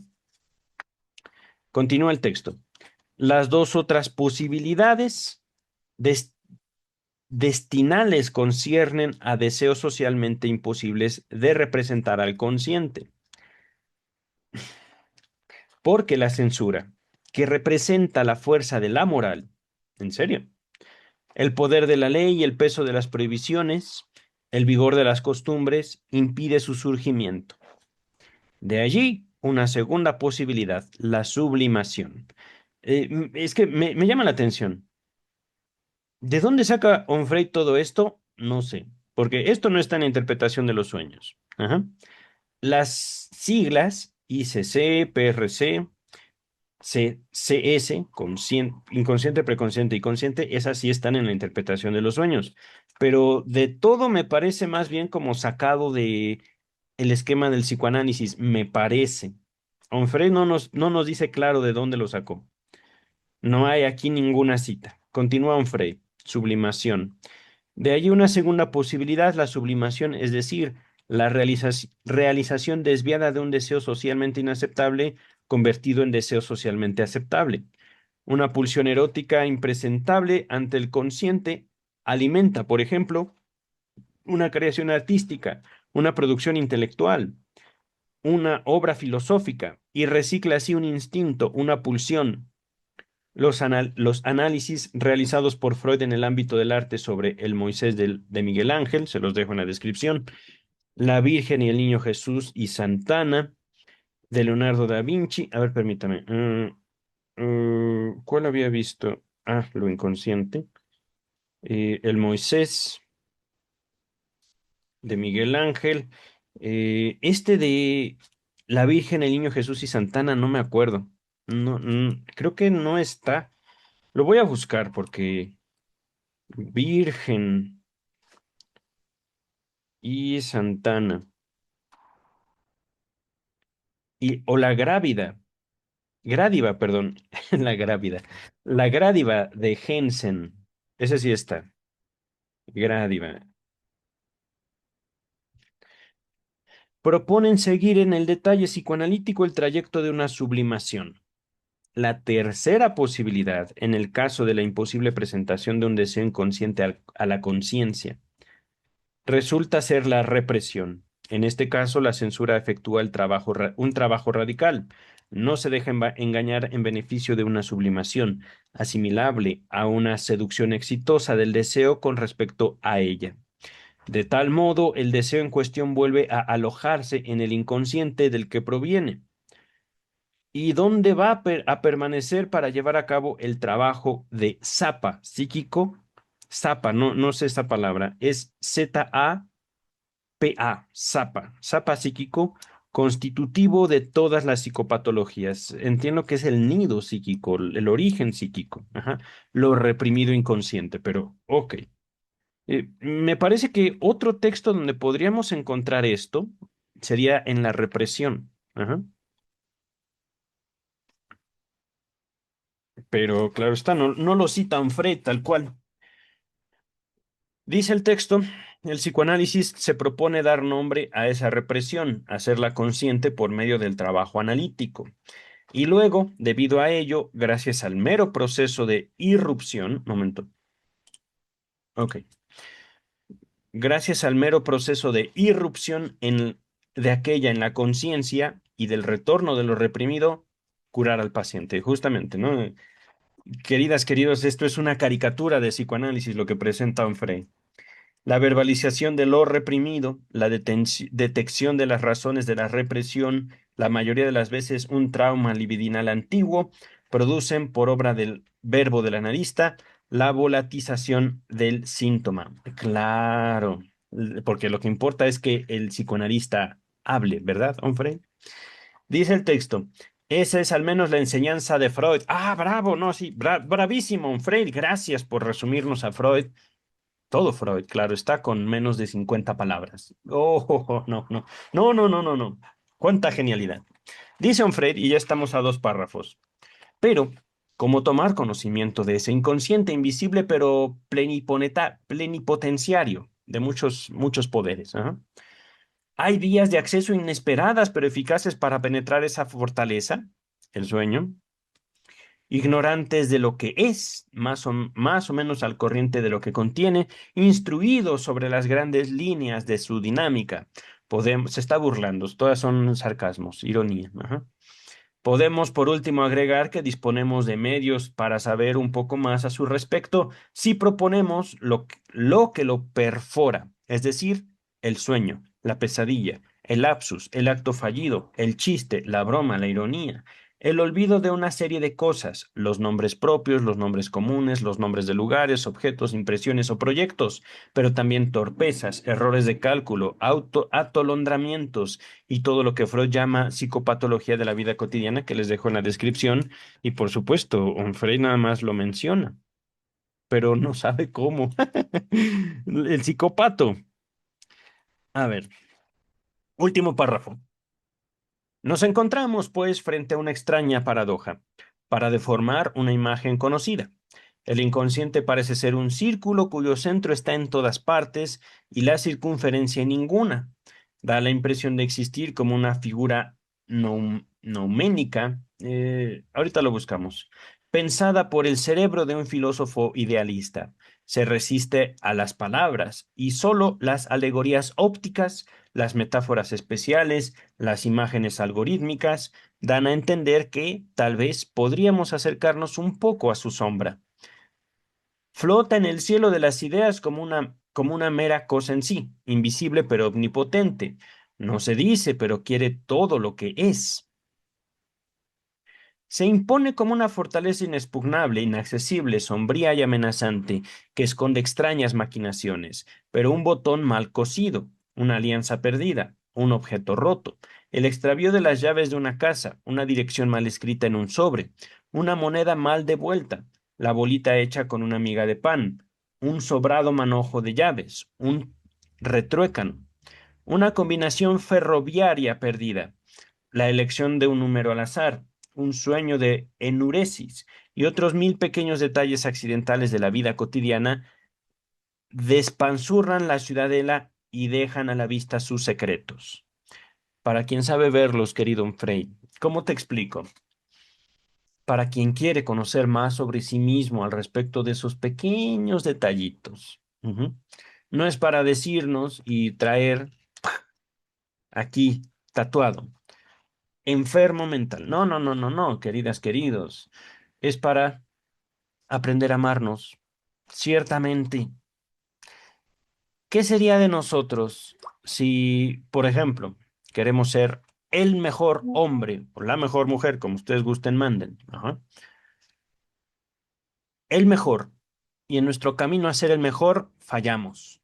Continúa el texto. Las dos otras posibilidades des- destinales conciernen a deseos socialmente imposibles de representar al consciente. Porque la censura, que representa la fuerza de la moral, en serio, el poder de la ley y el peso de las prohibiciones, el vigor de las costumbres, impide su surgimiento. De allí, una segunda posibilidad, la sublimación. Es que me llama la atención. ¿De dónde saca Onfray todo esto? No sé, porque esto no está en la interpretación de los sueños. Ajá. Las siglas ICC, PRC, CS, inconsciente, preconsciente y consciente, esas sí están en la interpretación de los sueños. Pero de todo me parece más bien como sacado de el esquema del psicoanálisis, me parece. Onfray no nos dice claro de dónde lo sacó. No hay aquí ninguna cita. Continúa Onfray. Sublimación. De ahí una segunda posibilidad, la sublimación, es decir, la realización desviada de un deseo socialmente inaceptable convertido en deseo socialmente aceptable. Una pulsión erótica impresentable ante el consciente alimenta, por ejemplo, una creación artística, una producción intelectual, una obra filosófica y recicla así un instinto, una pulsión. Los análisis realizados por Freud en el ámbito del arte sobre el Moisés de Miguel Ángel, se los dejo en la descripción, la Virgen y el Niño Jesús y Santana, de Leonardo da Vinci. A ver, permítame. ¿Cuál había visto? Ah, lo inconsciente. El Moisés de Miguel Ángel. Este de la Virgen, el Niño Jesús y Santana, no me acuerdo. No, creo que no está. Lo voy a buscar porque Virgen y Santana. O la Grávida. Grádiva, perdón. La Grávida. La Grádiva de Jensen. Ese sí está. Grádiva. Proponen seguir en el detalle psicoanalítico el trayecto de una sublimación. La tercera posibilidad, en el caso de la imposible presentación de un deseo inconsciente a la conciencia, resulta ser la represión. En este caso, la censura efectúa un trabajo radical. No se deja engañar en beneficio de una sublimación, asimilable a una seducción exitosa del deseo con respecto a ella. De tal modo, el deseo en cuestión vuelve a alojarse en el inconsciente del que proviene. ¿Y dónde va a permanecer para llevar a cabo el trabajo de zapa psíquico? Zapa, no sé esta palabra, es ZAPA, zapa psíquico, constitutivo de todas las psicopatologías. Entiendo que es el nido psíquico, el origen psíquico, ajá, lo reprimido inconsciente, pero ok. Me parece que otro texto donde podríamos encontrar esto sería en la represión. Ajá. Pero claro está, no lo citan Freud tal cual. Dice el texto, el psicoanálisis se propone dar nombre a esa represión, hacerla consciente por medio del trabajo analítico. Y luego, debido a ello, gracias al mero proceso de irrupción, momento, ok, gracias al mero proceso de irrupción de aquella en la conciencia y del retorno de lo reprimido, curar al paciente, justamente, ¿no? Queridas, queridos, esto es una caricatura de psicoanálisis lo que presenta Onfray. La verbalización de lo reprimido, la detección de las razones de la represión, la mayoría de las veces un trauma libidinal antiguo, producen por obra del verbo del analista la volatización del síntoma. Claro, porque lo que importa es que el psicoanalista hable, ¿verdad, Onfray? Dice el texto. Esa es al menos la enseñanza de Freud. Ah, bravo, no, sí, bravísimo, Onfray. Gracias por resumirnos a Freud. Todo Freud, claro, está con menos de 50 palabras. Oh, no. Cuánta genialidad. Dice Onfray, y ya estamos a dos párrafos. Pero, ¿cómo tomar conocimiento de ese inconsciente invisible, pero plenipotenciario de muchos poderes? Ajá. Hay vías de acceso inesperadas, pero eficaces para penetrar esa fortaleza, el sueño, ignorantes de lo que es, más o menos al corriente de lo que contiene, instruidos sobre las grandes líneas de su dinámica. Se está burlando, todas son sarcasmos, ironía. Ajá. Podemos, por último, agregar que disponemos de medios para saber un poco más a su respecto si proponemos lo que lo perfora, es decir, el sueño, la pesadilla, el lapsus, el acto fallido, el chiste, la broma, la ironía, el olvido de una serie de cosas, los nombres propios, los nombres comunes, los nombres de lugares, objetos, impresiones o proyectos, pero también torpezas, errores de cálculo, atolondramientos y todo lo que Freud llama psicopatología de la vida cotidiana, que les dejo en la descripción. Y por supuesto, Freud nada más lo menciona, pero no sabe cómo. El psicópato. A ver, último párrafo. Nos encontramos, pues, frente a una extraña paradoja, para deformar una imagen conocida. El inconsciente parece ser un círculo cuyo centro está en todas partes y la circunferencia en ninguna. Da la impresión de existir como una figura nouménica. Ahorita lo buscamos. pensada por el cerebro de un filósofo idealista. Se resiste a las palabras y solo las alegorías ópticas, las metáforas especiales, las imágenes algorítmicas dan a entender que tal vez podríamos acercarnos un poco a su sombra. Flota en el cielo de las ideas como una mera cosa en sí, invisible pero omnipotente. No se dice, pero quiere todo lo que es. Se impone como una fortaleza inexpugnable, inaccesible, sombría y amenazante, que esconde extrañas maquinaciones, pero un botón mal cosido, una alianza perdida, un objeto roto, el extravío de las llaves de una casa, una dirección mal escrita en un sobre, una moneda mal devuelta, la bolita hecha con una miga de pan, un sobrado manojo de llaves, un retruécano, una combinación ferroviaria perdida, la elección de un número al azar, un sueño de enuresis y otros mil pequeños detalles accidentales de la vida cotidiana despanzurran la ciudadela y dejan a la vista sus secretos. Para quien sabe verlos, querido Frey, ¿cómo te explico? Para quien quiere conocer más sobre sí mismo al respecto de esos pequeños detallitos. Ujú. No es para decirnos y traer aquí tatuado enfermo mental. No, no, no, no, no, queridas, queridos. Es para aprender a amarnos. Ciertamente. ¿Qué sería de nosotros si, por ejemplo, queremos ser el mejor hombre o la mejor mujer, como ustedes gusten, manden? Ajá. El mejor. Y en nuestro camino a ser el mejor, fallamos.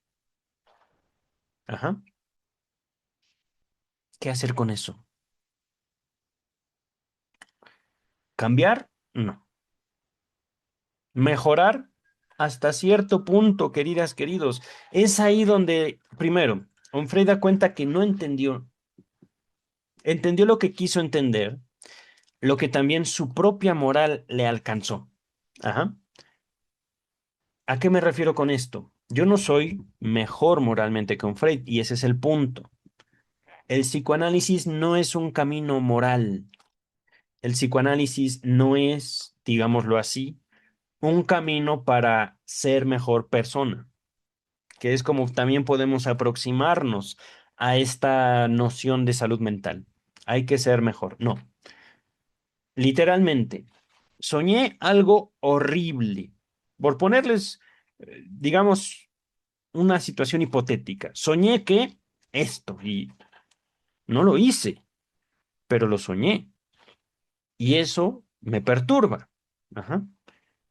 Ajá. ¿Qué hacer con eso? ¿Cambiar? No. Mejorar hasta cierto punto, queridas, queridos. Es ahí donde, primero, Onfray da cuenta que no entendió, entendió lo que quiso entender, lo que también su propia moral le alcanzó. Ajá. ¿A qué me refiero con esto? Yo no soy mejor moralmente que Onfray, y ese es el punto. El psicoanálisis no es un camino moral. El psicoanálisis no es, digámoslo así, un camino para ser mejor persona, que es como también podemos aproximarnos a esta noción de salud mental. Hay que ser mejor. No, literalmente, soñé algo horrible. Por ponerles, digamos, una situación hipotética. Soñé que esto, y no lo hice, pero lo soñé. Y eso me perturba. Ajá.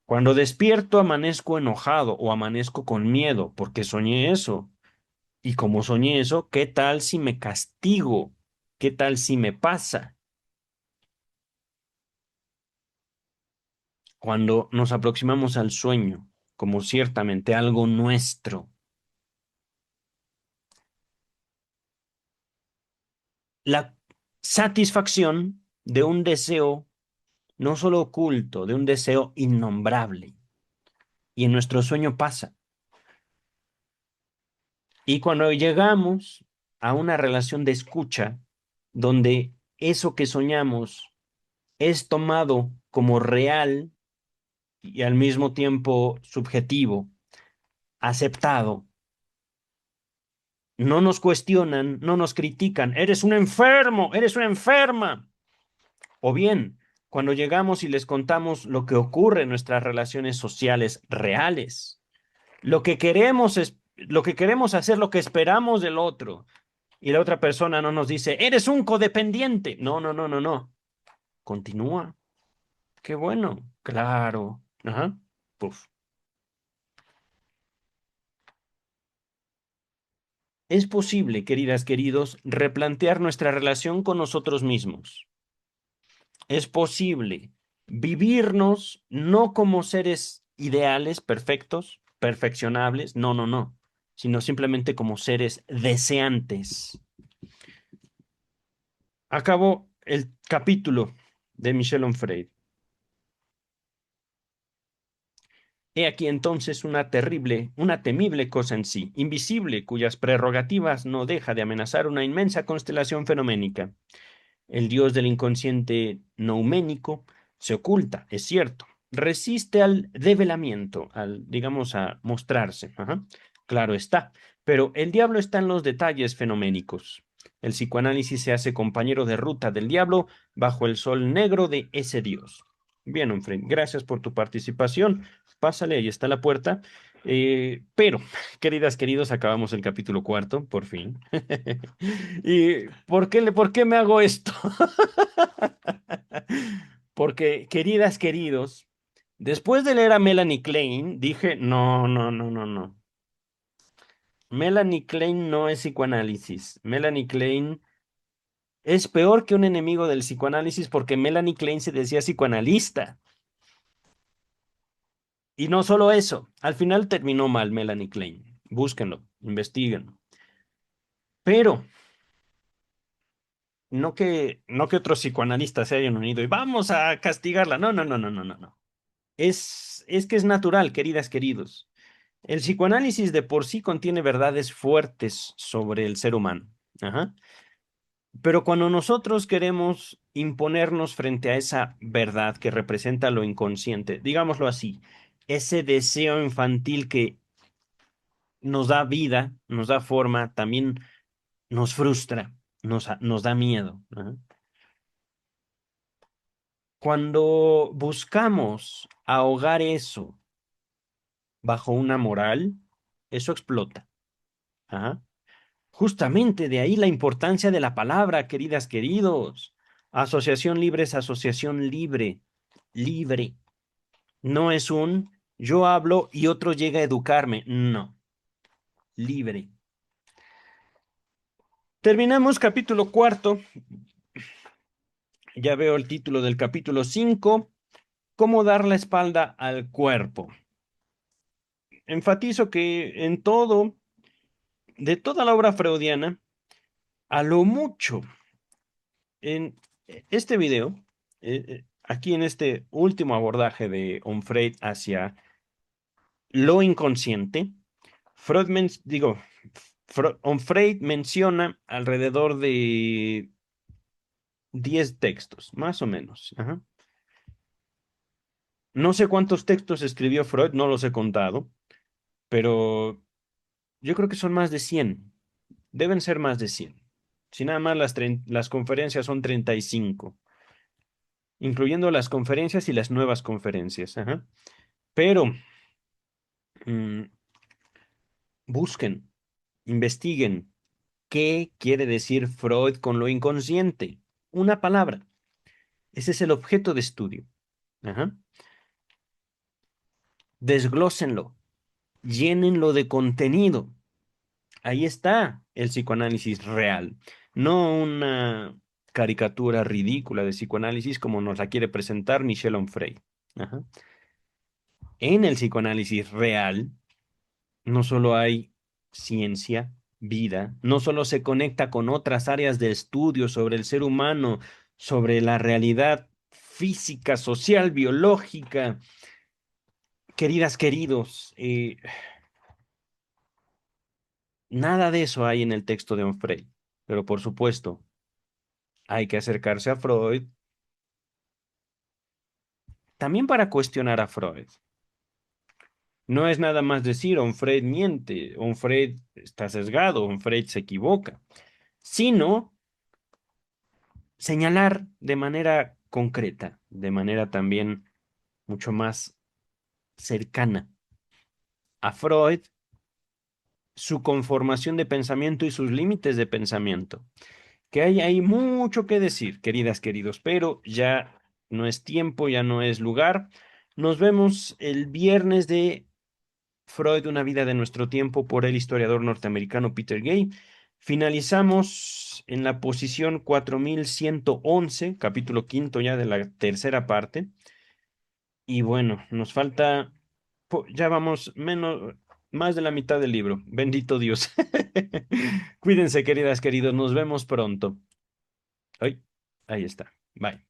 Cuando despierto, amanezco enojado o amanezco con miedo porque soñé eso. Y como soñé eso, ¿qué tal si me castigo? ¿Qué tal si me pasa? Cuando nos aproximamos al sueño, como ciertamente algo nuestro, la satisfacción de un deseo no solo oculto, de un deseo innombrable. Y en nuestro sueño pasa. Y cuando llegamos a una relación de escucha, donde eso que soñamos es tomado como real y al mismo tiempo subjetivo, aceptado. No nos cuestionan, no nos critican. Eres un enfermo, eres una enferma. O bien, cuando llegamos y les contamos lo que ocurre en nuestras relaciones sociales reales, lo que queremos es lo que queremos hacer, lo que esperamos del otro. Y la otra persona no nos dice, eres un codependiente. No, no, no, no, no. Continúa. Qué bueno. Claro. Ajá. Puf. Es posible, queridas, queridos, replantear nuestra relación con nosotros mismos. Es posible vivirnos no como seres ideales, perfectos, perfeccionables, no, no, no, sino simplemente como seres deseantes. Acabo el capítulo de Michel Onfray. He aquí entonces una temible cosa en sí, invisible, cuyas prerrogativas no deja de amenazar una inmensa constelación fenoménica. El dios del inconsciente nouménico se oculta, es cierto, resiste al develamiento, digamos, a mostrarse. Ajá. Claro está, pero el diablo está en los detalles fenoménicos. El psicoanálisis se hace compañero de ruta del diablo bajo el sol negro de ese dios. Bien, Onfred, gracias por tu participación. Pásale, ahí está la puerta. Pero, queridas, queridos, acabamos el capítulo cuarto, por fin. ¿Y por qué me hago esto? Porque, queridas, queridos, después de leer a Melanie Klein, dije, no, no, no, no, no. Melanie Klein no es psicoanálisis. Melanie Klein es peor que un enemigo del psicoanálisis porque Melanie Klein se decía psicoanalista. Y no solo eso, al final terminó mal Melanie Klein. Búsquenlo, investiguen. Pero no que otros psicoanalistas se hayan unido y vamos a castigarla. No, no, no, no, no, no, no. Es que es natural, queridas, queridos. El psicoanálisis de por sí contiene verdades fuertes sobre el ser humano. Ajá. Pero cuando nosotros queremos imponernos frente a esa verdad que representa lo inconsciente, digámoslo así, ese deseo infantil que nos da vida, nos da forma, también nos frustra, nos da miedo. Ajá. Cuando buscamos ahogar eso bajo una moral, eso explota. Ajá. Justamente de ahí la importancia de la palabra, queridas, queridos. Asociación libre es asociación libre, libre. No es un yo hablo y otro llega a educarme. No, libre. Terminamos capítulo cuarto. Ya veo el título del capítulo 5. ¿Cómo dar la espalda al cuerpo? Enfatizo que en todo, de toda la obra freudiana, a lo mucho en este video, aquí en este último abordaje de Onfray hacia lo inconsciente, Onfray menciona alrededor de 10 textos, más o menos. Ajá. No sé cuántos textos escribió Freud, no los he contado, pero yo creo que son más de 100. Deben ser más de 100. Si nada más las conferencias son 35, incluyendo las conferencias y las nuevas conferencias. Ajá. Pero mm, busquen, investiguen qué quiere decir Freud con lo inconsciente. Una palabra. Ese es el objeto de estudio. Ajá. Desglósenlo, llénenlo de contenido. Ahí está el psicoanálisis real, no una caricatura ridícula de psicoanálisis como nos la quiere presentar Michel Onfray. Ajá. En el psicoanálisis real no solo hay ciencia, vida, no solo se conecta con otras áreas de estudio sobre el ser humano, sobre la realidad física, social, biológica. Queridas, queridos, nada de eso hay en el texto de Onfray, pero por supuesto, hay que acercarse a Freud también para cuestionar a Freud. No es nada más decir, Onfray miente, Onfray está sesgado, Onfray se equivoca, sino señalar de manera concreta, de manera también mucho más cercana a Freud, su conformación de pensamiento y sus límites de pensamiento. Que hay mucho que decir, queridas, queridos, pero ya no es tiempo, ya no es lugar. Nos vemos el viernes de Freud, una vida de nuestro tiempo, por el historiador norteamericano Peter Gay. Finalizamos en la posición 4111, capítulo quinto ya de la tercera parte. Y bueno, nos falta, ya vamos más de la mitad del libro. Bendito Dios. Cuídense, queridas, queridos. Nos vemos pronto. Ay, ahí está. Bye.